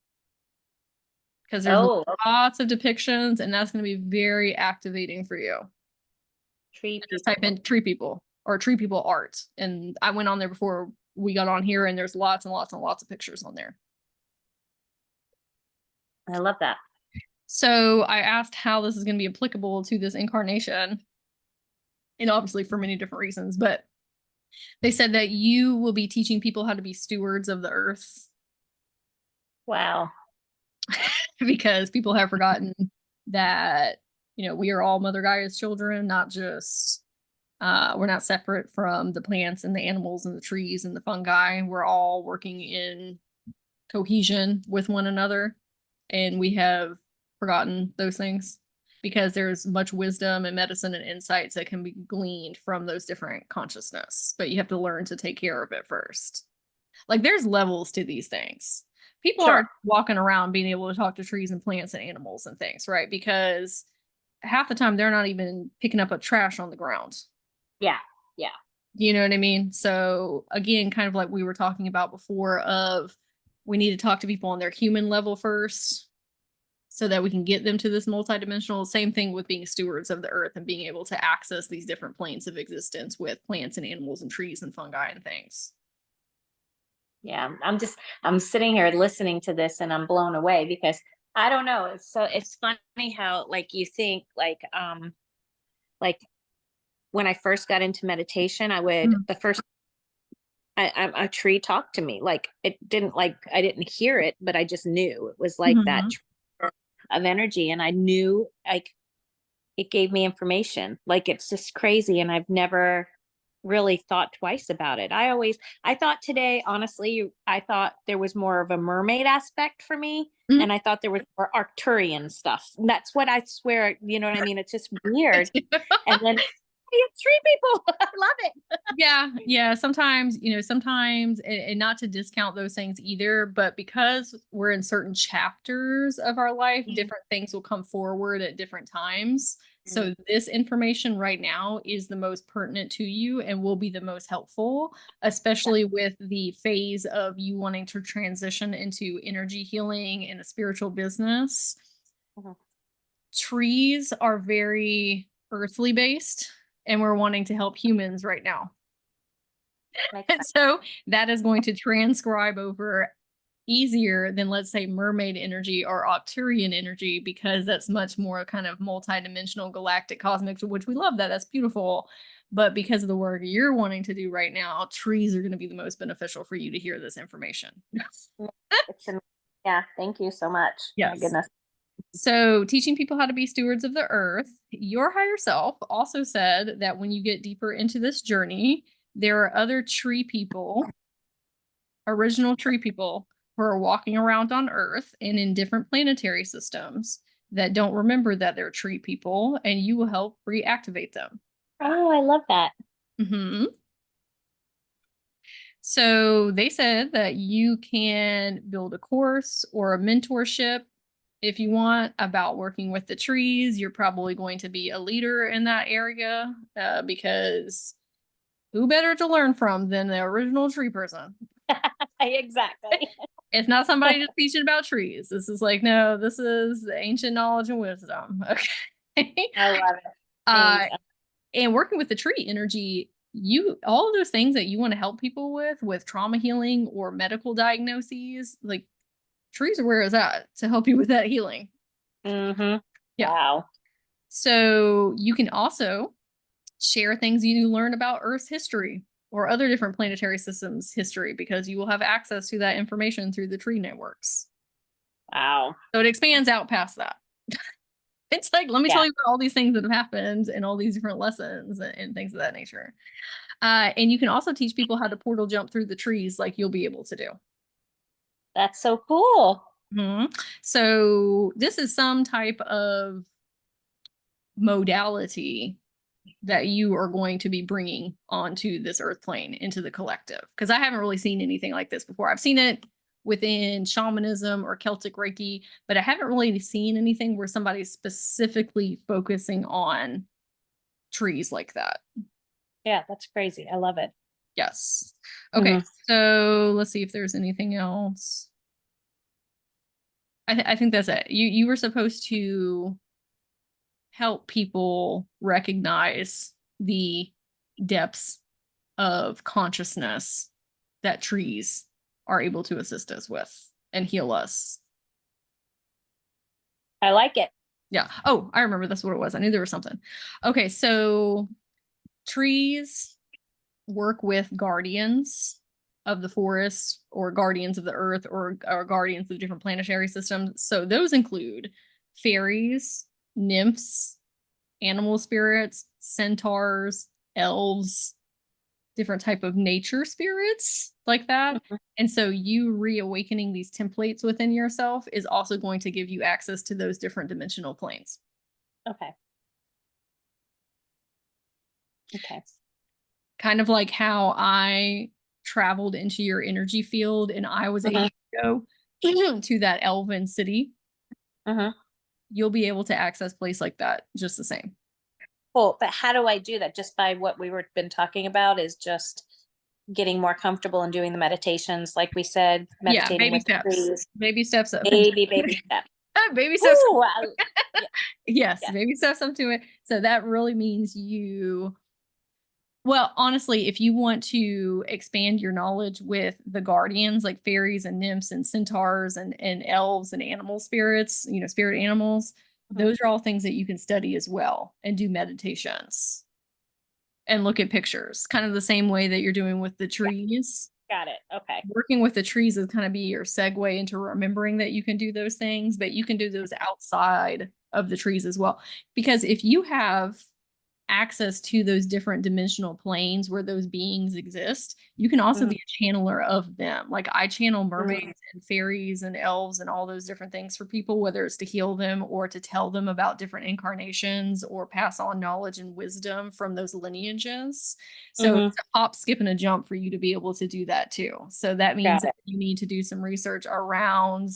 because there's Oh, lots of depictions, and that's going to be very activating for you. tree Just people. type in tree people or tree people art, and I went on there before we got on here, and there's lots and lots and lots of pictures on there. I love that. So I asked how this is going to be applicable to this incarnation, and obviously for many different reasons, but they said that you will be teaching people how to be stewards of the earth. Wow. Because people have forgotten that, we are all Mother Gaia's children, not just we're not separate from the plants and the animals and the trees and the fungi. We're all working in cohesion with one another, and we have forgotten those things because there's much wisdom and medicine and insights that can be gleaned from those different consciousness, but you have to learn to take care of it first. Like, there's levels to these things. People Sure. aren't walking around being able to talk to trees and plants and animals and things, right? Because half the time they're not even picking up a trash on the ground. Yeah. Yeah. You know what I mean? So again, kind of like we were talking about before, of we need to talk to people on their human level first so that we can get them to this multidimensional. Same thing with being stewards of the earth and being able to access these different planes of existence with plants and animals and trees and fungi and things. Yeah. I'm sitting here listening to this and I'm blown away because I don't know. It's funny how like you think like when I first got into meditation, the first a tree talked to me. Like it didn't like I didn't hear it, but I just knew it was like that of energy. And I knew like it gave me information. Like it's just crazy. And I've never really thought twice about it. I thought today, honestly, I thought there was more of a mermaid aspect for me. Mhm. And I thought there was more Arcturian stuff. And that's what I swear, you know what I mean? It's just weird. And then it's three people. I love it. Yeah. Sometimes, and not to discount those things either, but because we're in certain chapters of our life, different things will come forward at different times. So this information right now is the most pertinent to you and will be the most helpful, especially with the phase of you wanting to transition into energy healing and a spiritual business. Trees are very earthly based, and we're wanting to help humans right now. And so that is going to transcribe over easier than, let's say, mermaid energy or Arcturian energy, because that's much more kind of multidimensional, galactic, cosmic, which we love that. That's beautiful. But because of the work you're wanting to do right now, trees are going to be the most beneficial for you to hear this information. Yeah, thank you so much. Yes. My goodness. So teaching people how to be stewards of the earth, your higher self also said that when you get deeper into this journey, there are other tree people, original tree people, who are walking around on Earth and in different planetary systems that don't remember that they're tree people, and you will help reactivate them. Oh, I love that. So they said that you can build a course or a mentorship if you want about working with the trees. You're probably going to be a leader in that area because who better to learn from than the original tree person? Exactly. It's not somebody just teaching about trees. This is like, no, this is ancient knowledge and wisdom. Okay. I love it. And working with the tree energy, all of those things that you want to help people with trauma healing or medical diagnoses, like trees are where it's at to help you with that healing. Yeah. Wow. So you can also share things you learn about Earth's history or other different planetary systems history, because you will have access to that information through the tree networks. Wow. So it expands out past that. It's like, let me Yeah. tell you about all these things that have happened and all these different lessons and things of that nature. And you can also teach people how to portal jump through the trees like you'll be able to do. That's so cool. So this is some type of modality that you are going to be bringing onto this earth plane into the collective. Because I haven't really seen anything like this before. I've seen it within shamanism or Celtic Reiki, but I haven't really seen anything where somebody's specifically focusing on trees like that. Yeah, that's crazy. I love it. Yes. Okay. So let's see if there's anything else. I think that's it. You were supposed to help people recognize the depths of consciousness that trees are able to assist us with and heal us. I like it. Yeah. Oh, I remember that's what it was. I knew there was something. Okay, so trees work with guardians of the forest or guardians of the earth or guardians of different planetary systems. So those include fairies, nymphs, animal spirits, centaurs, elves, different type of nature spirits like that. And so you reawakening these templates within yourself is also going to give you access to those different dimensional planes. Okay. Okay. Kind of like how I traveled into your energy field and I was able to go to that elven city. You'll be able to access place like that just the same. Cool. But how do I do that? Just by what we were been talking about is just getting more comfortable and doing the meditations, like we said, meditating baby with steps. trees. Baby steps up. Baby steps. Baby steps. Ooh, Yes, baby steps up to it. So that really means well, honestly, if you want to expand your knowledge with the guardians like fairies and nymphs and centaurs and elves and animal spirits, spirit animals, those are all things that you can study as well and do meditations and look at pictures, kind of the same way that you're doing with the trees. Got it. Okay. Working with the trees is kind of be your segue into remembering that you can do those things, but you can do those outside of the trees as well. Because if you have access to those different dimensional planes where those beings exist, you can also be a channeler of them. Like I channel mermaids and fairies and elves and all those different things for people, whether it's to heal them or to tell them about different incarnations or pass on knowledge and wisdom from those lineages. So it's a hop, skip, and a jump for you to be able to do that too. So that means that you need to do some research around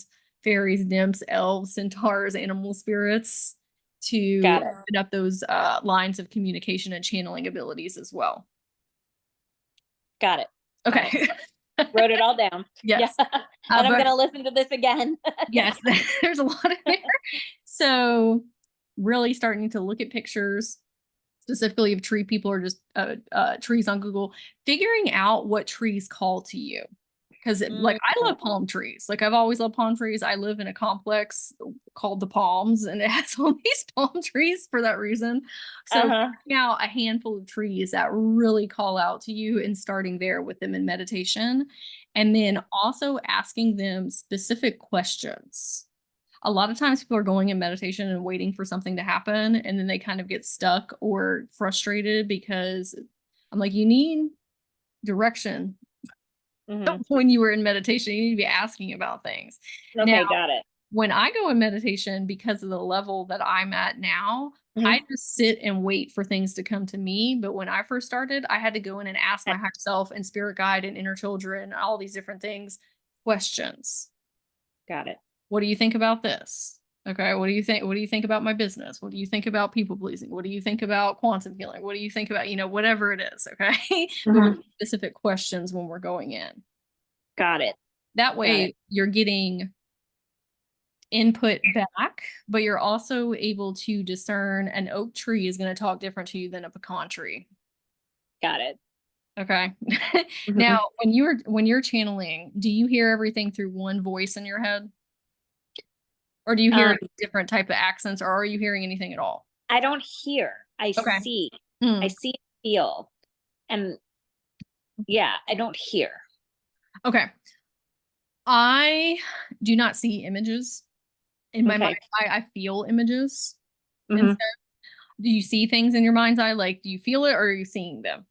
fairies, nymphs, elves, centaurs, animal spirits, to open up those lines of communication and channeling abilities as well. Got it. Okay. Wrote it all down. Yes. Yeah. And I'm going to listen to this again. Yes, there's a lot in there. So really starting to look at pictures, specifically of tree people or just trees on Google, figuring out what trees call to you. Because like I love palm trees. Like I've always loved palm trees. I live in a complex called the Palms, and it has all these palm trees for that reason. So now a handful of trees that really call out to you and starting there with them in meditation. And then also asking them specific questions. A lot of times people are going in meditation and waiting for something to happen, and then they kind of get stuck or frustrated because I'm like, you need direction. When you were in meditation, you need to be asking about things. Okay, now, got it. When I go in meditation, because of the level that I'm at now, I just sit and wait for things to come to me. But when I first started, I had to go in and ask my higher self and spirit guide and inner children and all these different things questions. Got it. What do you think about this? Okay, what do you think? What do you think about my business? What do you think about people pleasing? What do you think about quantum healing? What do you think about, whatever it is? Okay, but specific questions when we're going in. Got it. That way you're getting input back, but you're also able to discern an oak tree is going to talk different to you than a pecan tree. Got it. Okay. Now, when you're channeling, do you hear everything through one voice in your head? Or do you hear different type of accents, or are you hearing anything at all? I don't hear. I see. I see and feel. And yeah, I don't hear. Okay. I do not see images in my mind. Okay. I feel images. And Hmm. so, do you see things in your mind's eye? Like, do you feel it or are you seeing them?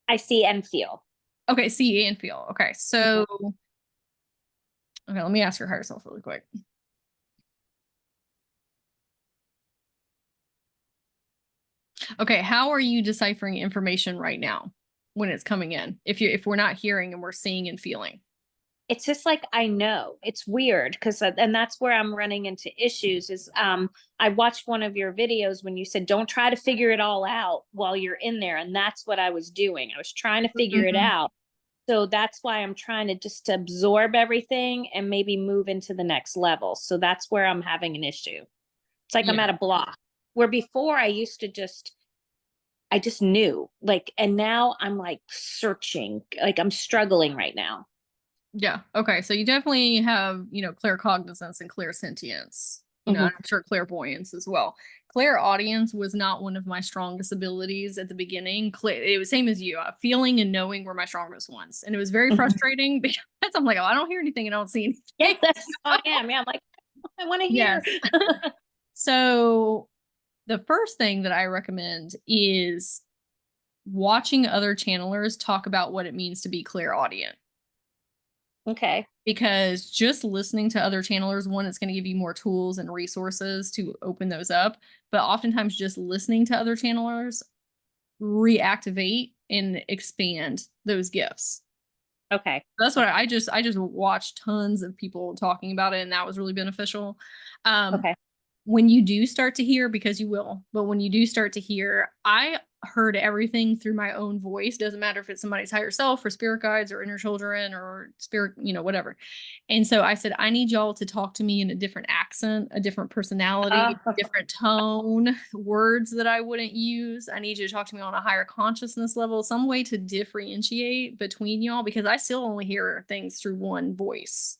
I see and feel. Okay, see and feel. Okay, Mhm. so, okay, let me ask your higher self really quick. Okay, how are you deciphering information right now when it's coming in? If we're not hearing and we're seeing and feeling. It's just like I know. It's weird because and that's where I'm running into issues is I watched one of your videos when you said don't try to figure it all out while you're in there, and that's what I was doing. I was trying to figure it Mhm. out. So that's why I'm trying to just absorb everything and maybe move into the next level. So that's where I'm having an issue. It's like I'm Yeah. at a block. Where before I just knew. Like and now I'm like searching. Like I'm struggling right now. Yeah. Okay. So you definitely have, claircognizance and clairsentience. Mhm. I'm sure clairvoyance as well. Clairaudience was not one of my strongest abilities at the beginning. It was same as you. Feeling and knowing were my strongest ones, and it was very Mhm. frustrating because I'm like, oh, I don't hear anything, and I don't see Yes, anything. that's how I am. Yeah, I'm like, I want to hear. Yes. So the first thing that I recommend is watching other channelers talk about what it means to be clairaudient. Okay. Because just listening to other channelers, one, it's going to give you more tools and resources to open those up. But oftentimes, just listening to other channelers reactivate and expand those gifts. Okay. That's what Okay. I just watched tons of people talking about it, and that was really beneficial. Um, Okay. when you do start to hear, because you will, but when you do start to hear, I heard everything through my own voice. Doesn't matter if it's somebody's higher self or spirit guides or inner children or spirit, whatever. And so I said, I need y'all to talk to me in a different accent, a different personality, Uh, different tone, words that I wouldn't use. I need you to talk to me on a higher consciousness level, some way to differentiate between y'all, because I still only hear things through one voice.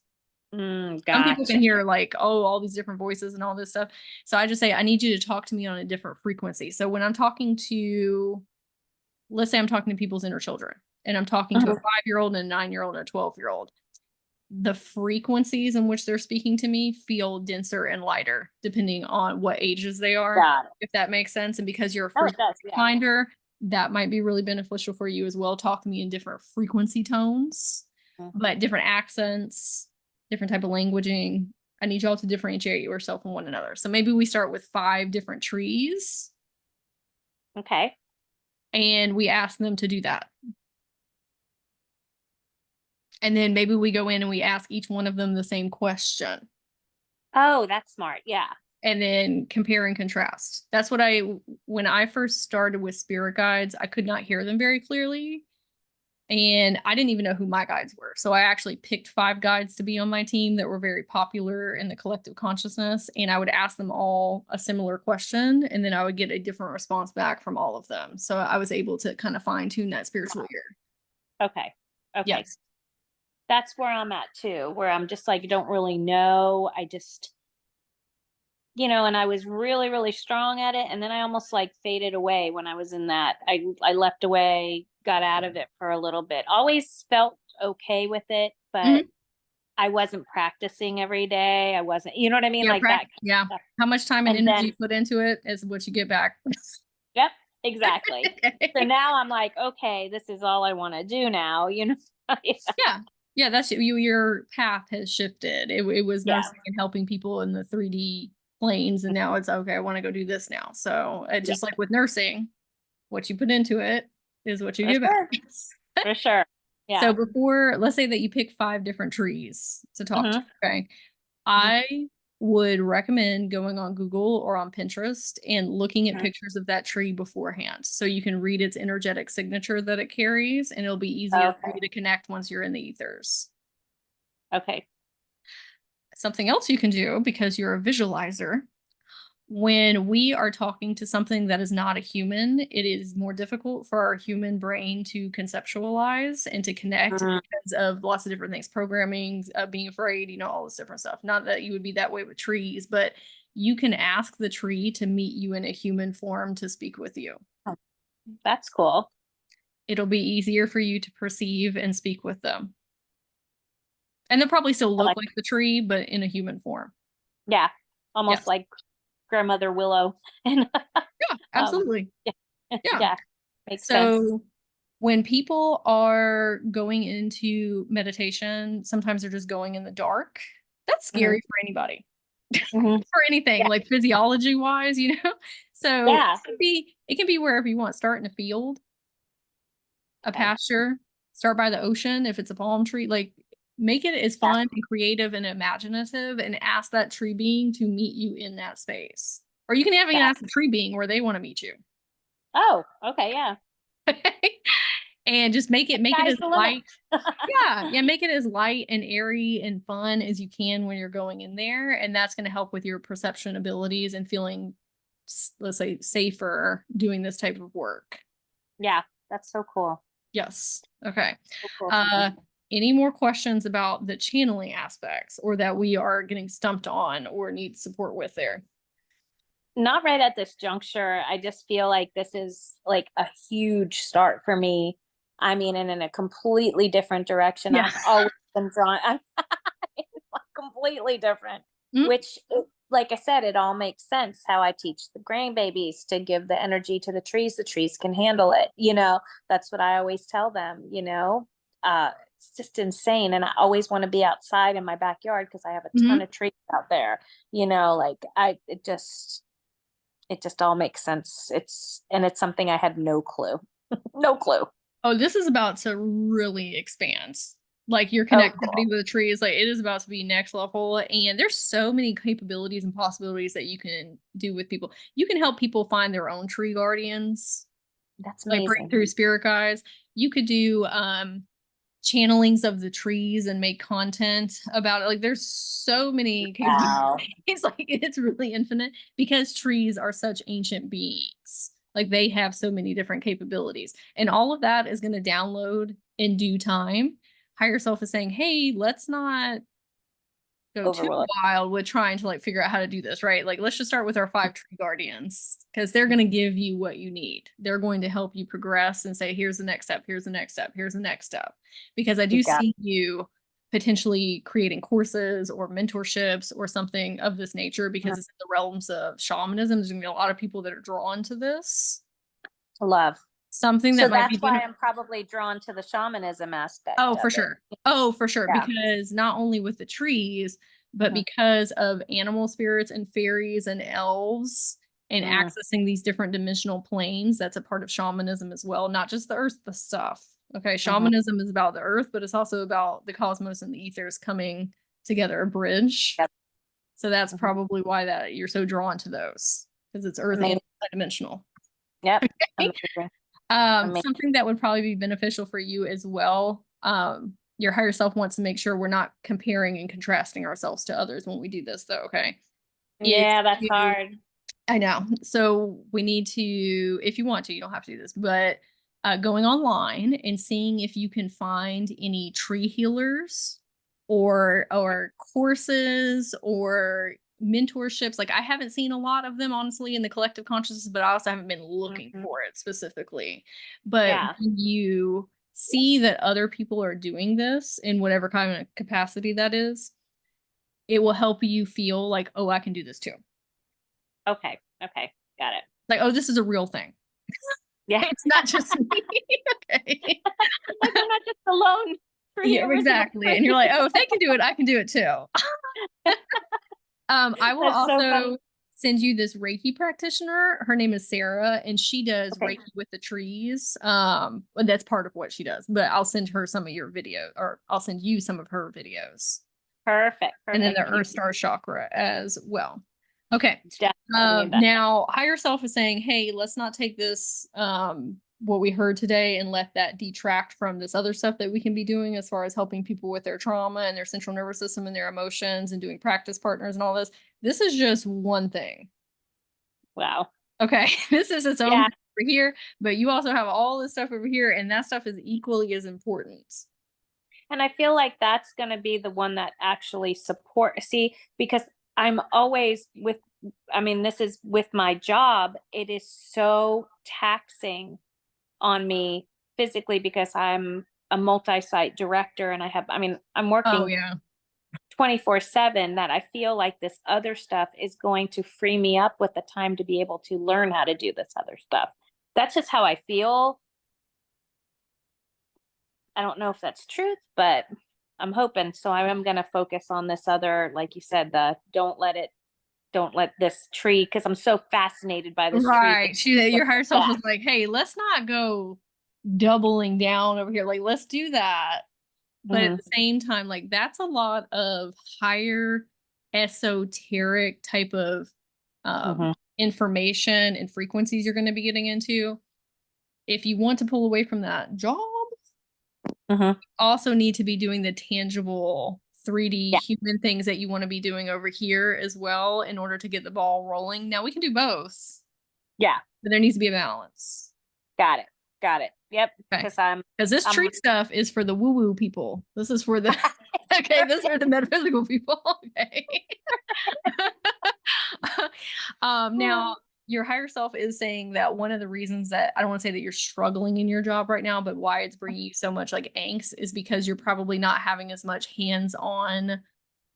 Some people gotcha. can hear like, oh, all these different voices and all this stuff. So I just say, I need you to talk to me on a different frequency. So when I'm talking to, let's say I'm talking to people's inner children and I'm talking to a Mhm. 5-year-old and a 9-year-old and a 12-year-old, the frequencies in which they're speaking to me feel denser and lighter depending on what ages they are, Got it. if that makes sense. And because you're a Oh, it frequency does. Yeah. finder, that might be really beneficial for you as well. Talk to me in different frequency tones, Mhm. but different accents, different type of languaging. I need y'all to differentiate yourself from one another. So maybe we start with 5 different trees Okay. and we ask them to do that. And then maybe we go in and we ask each one of them the same question Oh, that's smart. Yeah. and then compare and contrast. That's what when I first started with spirit guides, I could not hear them very clearly. And I didn't even know who my guides were. So I actually picked 5 guides to be on my team that were very popular in the collective consciousness. And I would ask them all a similar question. And then I would get a different response back from all of them. So I was able to kind of fine tune that spiritual ear. Okay. Okay. Yes. That's where I'm at too, where I'm just like, don't really know. I just, and I was really, really strong at it. And then I almost like faded away when I was in that. I left away, got out of it for a little bit. Always felt okay with it, but Mhm. I wasn't practicing every day. I wasn't, you know what I mean? Yeah, Like that kind yeah. of stuff. How much time and And energy then, you put into it is what you get back. yep, exactly. So now I'm like, okay, this is all I want to do now. Yeah. Yeah. Yeah, that's your path has shifted. It was Yeah. nursing and helping people in the 3D planes, and now it's okay, I want to go do this now. So Yeah, just like with nursing, what you put into it is what you for get back. sure. For sure. So Yeah. before, let's say that you pick 5 different trees to talk to, Hmm. okay? Hmm. I would recommend going on Google or on Pinterest and looking at Hmm. pictures of that tree beforehand so you can read its energetic signature that it carries, and it'll be easier for you Okay. to connect once you're in the ethers. Okay. Something else you can do, because you're a visualizer, when we are talking to something that is not a human, it is more difficult for our human brain to conceptualize and to connect Mhm. because of lots of different things, programming, being afraid, all this different stuff. Not that you would be that way with trees, but you can ask the tree to meet you in a human form to speak with you. Oh, that's cool. It'll be easier for you to perceive and speak with them. And they'll probably still look like, like the tree, but in a human form. yeah, almost Yes. like grandmother willow. And Yeah, absolutely. yeah, Yeah. yeah, makes sense. So when people are going into meditation, sometimes they're just going in the dark. That's Hmm. scary for anybody, Hmm. for anything, Yeah, like physiology wise, you know? So yeah. it can be wherever you want. Start in a field, a Okay. pasture, start by the ocean if it's a palm tree. Like make it as Yeah. fun and creative and imaginative and ask that tree being to meet you in that space. Or you can even Yeah. ask the tree being where they want to meet you. Oh, okay. Yeah. And just make it Sky's as the limit. light. Yeah, make it as light and airy and fun as you can when you're going in there, and that's going to help with your perception abilities and feeling, let's say, safer doing this type of work. Yeah, that's so cool. Yes. Okay. So cool. Uh, any more questions about the channeling aspects or that we are getting stumped on or need support with there? Not right at this juncture. I just feel like this is like a huge start for me. I mean, and in a completely different direction. Yeah. I've always been drawn. I'm completely different, Mhm. which, like I said, it all makes sense how I teach the grandbabies to give the energy to the trees. The trees can handle it. That's what I always tell them. It's just insane. And I always want to be outside in my backyard because I have a ton Mhm. of trees out there. It just all makes sense. It's something I had no clue. No clue. Oh, this is about to really expand. Like your Oh, connectivity cool. with the trees, like it is about to be next level. And there's so many capabilities and possibilities that you can do with people. You can help people find their own tree guardians, That's like bring amazing. through spirit guides. You could do channelings of the trees and make content about it. Like there's so many capabilities. Wow. Like it's really infinite because trees are such ancient beings. Like they have so many different capabilities. And all of that is going to download in due time. Higher self is saying, hey, let's not go too Overload. wild with trying to like figure out how to do this, right? Like let's just start with our 5 tree guardians because they're going to give you what you need. They're going to help you progress and say, here's the next step, here's the next step, here's the next step. Because I You do got see you potentially creating courses or mentorships or something of this nature because it. it's in the realms of shamanism. There's going to be a lot of people that are drawn to this. Love. Something So that might that's be why I'm probably drawn to the shamanism aspect Oh, for of it. sure. Oh, for sure. Yeah. Because not only with the trees, but Mhm. because of animal spirits and fairies and elves and Mm. accessing these different dimensional planes, that's a part of shamanism as well, not just the earth, the stuff. Okay. Mhm. Shamanism is about the earth, but it's also about the cosmos and the ethers coming together, a bridge. Yep. So that's Mhm. probably why that you're so drawn to those because it's earth and Amazing. dimensional. Yep. Amazing. Amazing. Something that would probably be beneficial for you as well. Your higher self wants to make sure we're not comparing and contrasting ourselves to others when we do this, though. Okay. Is Yeah, that's to, hard. I know. So we need to, if you want to, you don't have to do this, but going online and seeing if you can find any tree healers or courses or mentorships. Like I haven't seen a lot of them honestly in the collective consciousness, but I also haven't been looking Mhm. for it specifically. But Yeah. when you see that other people are doing this in whatever kind of capacity that is, it will help you feel like, oh, I can do this too. Okay. Okay. Got it. Like, oh, this is a real thing. Yeah. It's not just me. Okay. Like I'm not just alone for the Yeah, original exactly. And you're like, person. oh, if they can do it, I can do it too. I will That's so also funny. send you this Reiki practitioner. Her name is Sarah, and she does Okay. Reiki with the trees. And that's part of what she does. But I'll send her some of your video, or I'll send you some of her videos. Perfect. And then Perfect. the Earth Star chakra as well. Okay. Definitely need that. Now, higher self is saying, hey, let's not take this, what we heard today, and let that detract from this other stuff that we can be doing as far as helping people with their trauma and their central nervous system and their emotions and doing practice partners and all this. This is just one thing. Wow. Okay. This is its own Yeah. thing over here, but you also have all this stuff over here, and that stuff is equally as important. And I feel like that's going to be the one that actually see, because I'm always I mean, this is with my job, it is so taxing on me physically because I'm a multi-site director, and I'm Oh working yeah. 24/7, that I feel like this other stuff is going to free me up with the time to be able to learn how to do this other stuff. That's just how I feel. I don't know if that's truth, but I'm hoping. So I am going to focus on this other, like you said, the don't let this tree, because I'm so fascinated by this tree thing. Right. Your higher self was like, hey, let's not go doubling down over here. Like, let's do that. But at Mhm, the same time, like that's a lot of higher esoteric type of mhm, information and frequencies you're going to be getting into. If you want to pull away from that job, mhm. also need to be doing the tangible 3D Yeah, human things that you want to be doing over here as well in order to get the ball rolling. Now we can do both, yeah. but there needs to be a balance. Got it. Got it. Yep. Okay. Because Because this I'm tree stuff is for the woo-woo people. This is for the okay, this is for the metaphysical people. Okay. Now your higher self is saying that one of the reasons that I don't want to say that you're struggling in your job right now, but why it's bringing you so much like angst is because you're probably not having as much hands-on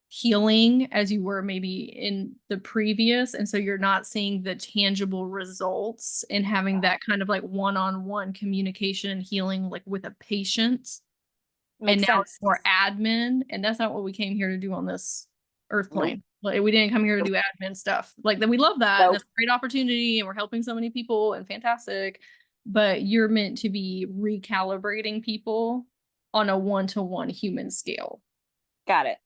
healing as you were maybe in the previous. And so you're not seeing the tangible results and having that kind of like one-on-one communication and healing like with a patient. And makes now it's sense. more admin. And that's not what we came here to do on this earth Nope. plane. Like we didn't come here to do admin stuff. Like that we love that. And Nope. that's a great opportunity and we're helping so many people and fantastic. But you're meant to be recalibrating people on a one-to-one human scale Got it.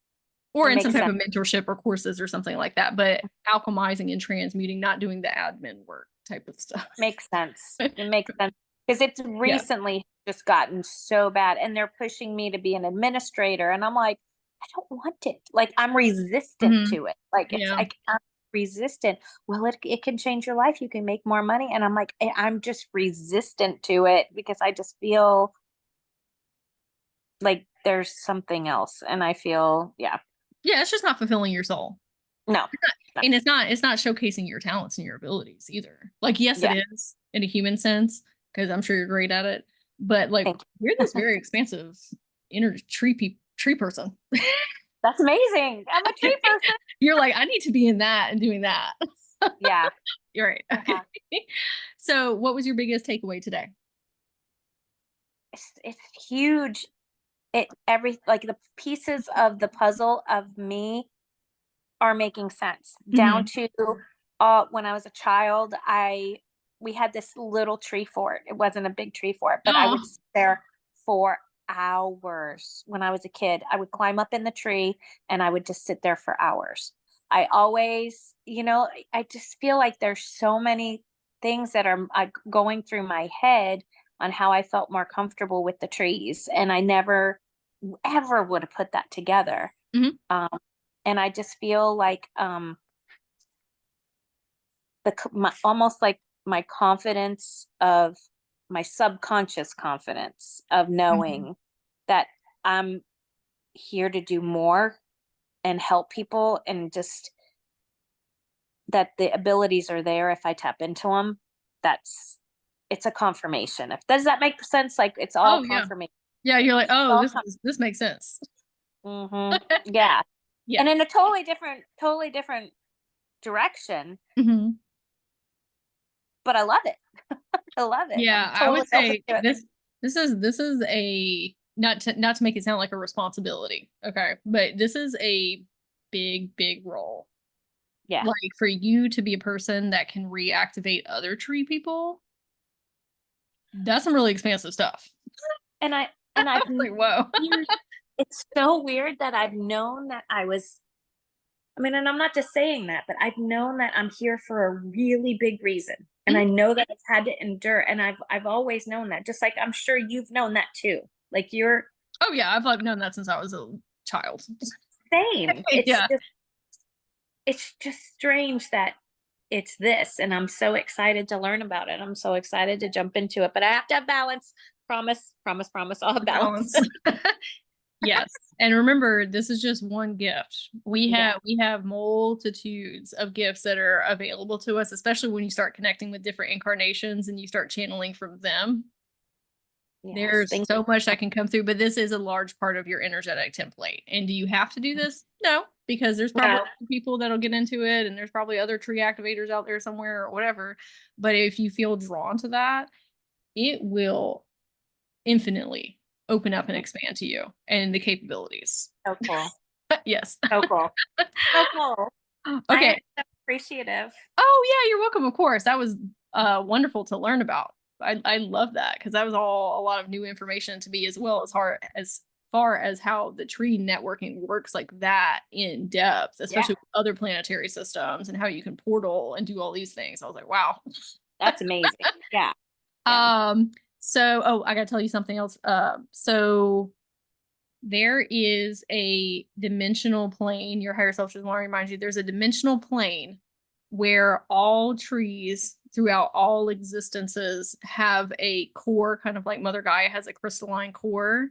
or It in some makes type sense. of mentorship or courses or something like that, but alchemizing and transmuting, not doing the admin work type of stuff. Makes sense. It makes sense. Because it's Yeah. recently just gotten so bad, and they're pushing me to be an administrator. And I'm like, I don't want it. Like, I'm resistant Mhm. to it. Like, Yeah. I'm resistant. Well, it can change your life. You can make more money. And I'm like, I'm just resistant to it because I just feel like there's something else. And I feel, yeah, Yeah, it's just not fulfilling your soul. no, no, And it's not showcasing your talents and your abilities either. Like, yes, it yeah, is in a human sense, because I'm sure you're great at it. But like thank you. you're this very expansive inner tree person. That's amazing. I'm a tree person. You're like, I need to be in that and doing that. Yeah. You're right. Yeah. Okay. So what was your biggest takeaway today? It's huge. Every like the pieces of the puzzle of me are making sense, down Mhm. to when I was a child, I we had this little tree fort. It wasn't a big tree fort, but I would Oh. sit there for hours when I was a kid. I would climb up in the tree and I would just sit there for hours. I always, I just feel like there's so many things that are going through my head on how I felt more comfortable with the trees, and I never ever would have put that together. Mhm. Um, and I just feel like almost like my confidence of my subconscious confidence of Mhm. knowing that I'm here to do more and help people, and just that the abilities are there if I tap into them. That's it's a confirmation. If does that make sense? Like, it's all Oh yeah. confirmation. Yeah, you're like, It's oh, all this makes sense. yeah. Yeah. And in a totally different direction, Mhm. but I love it. I love it. Yeah, I'm I would totally open say to it. this is a not to make it sound like a responsibility, okay? But this is a big role. Yeah. Like for you to be a person that can reactivate other tree people, that's some really expansive stuff. And I've Like, whoa. weird. It's so weird that I've known that and I'm not just saying that, but I've known that I'm here for a really big reason. And Mhm. I know that it's had to endure. And I've always known that. Just like I'm sure you've known that too. Like, you're Oh yeah, I've like known that since I was a child. same. Yeah. It's just strange that it's this, and I'm so excited to learn about it. I'm so excited to jump into it, but I have to have balance. Promise, promise, promise. I'll have balance. Balance. Yes. And remember, this is just one gift. We Yeah. have multitudes of gifts that are available to us, especially when you start connecting with different incarnations and you start channeling from them. There's thank so you. much that can come through, but this is a large part of your energetic template. And do you have to do this? No, because there's probably No. other people that'll get into it, and there's probably other tree activators out there somewhere or whatever. But if you feel drawn to that, it will infinitely open up and expand to you and the capabilities. So cool. Yes. So cool. So cool. I am Okay. so appreciative. Oh yeah, you're welcome. Of course, that was wonderful to learn about. I love that because that was all a lot of new information to me, as well as far as how the tree networking works like that in depth, especially with other planetary systems and how you can portal and do all these things. I was like, wow. That's amazing. Yeah. So I gotta tell you something else. So there is a dimensional plane. Your higher self just want to remind you there's a dimensional plane where all trees throughout all existences have a core, kind of like Mother Gaia has a crystalline core,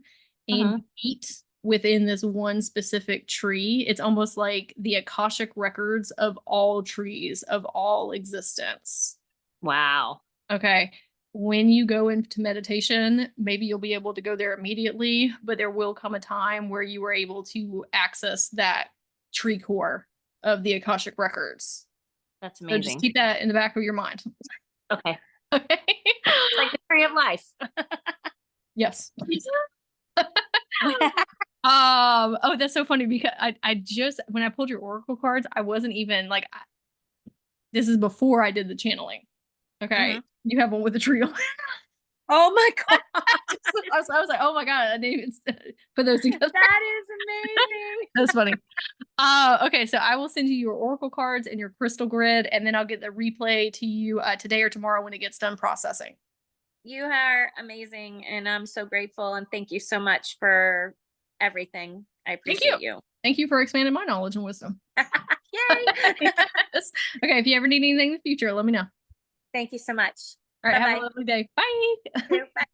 and you meet within this one specific tree. It's almost like the Akashic records of all trees of all existence. Wow. Okay. When you go into meditation, maybe you'll be able to go there immediately, but there will come a time where you are able to access that tree core of the Akashic records. That's So amazing. just keep that in the back of your mind. Okay. Okay. It's like the tree of life. Yes. Oh, that's so funny because I just, when I pulled your oracle cards, I wasn't even like, this is before I did the channeling. Okay. You have one with a tree on it. Oh my God. I was like, oh my God, I didn't even put those together. That is amazing. That's funny. Okay, so I will send you your oracle cards and your crystal grid, and then I'll get the replay to you today or tomorrow when it gets done processing. You are amazing, and I'm so grateful, and thank you so much for everything. I appreciate you. Thank you for expanding my knowledge and wisdom. Yay. Yes. Okay, if you ever need anything in the future, let me know. Thank you so much. All right, Bye-bye. have a lovely day. Bye. You too. Bye.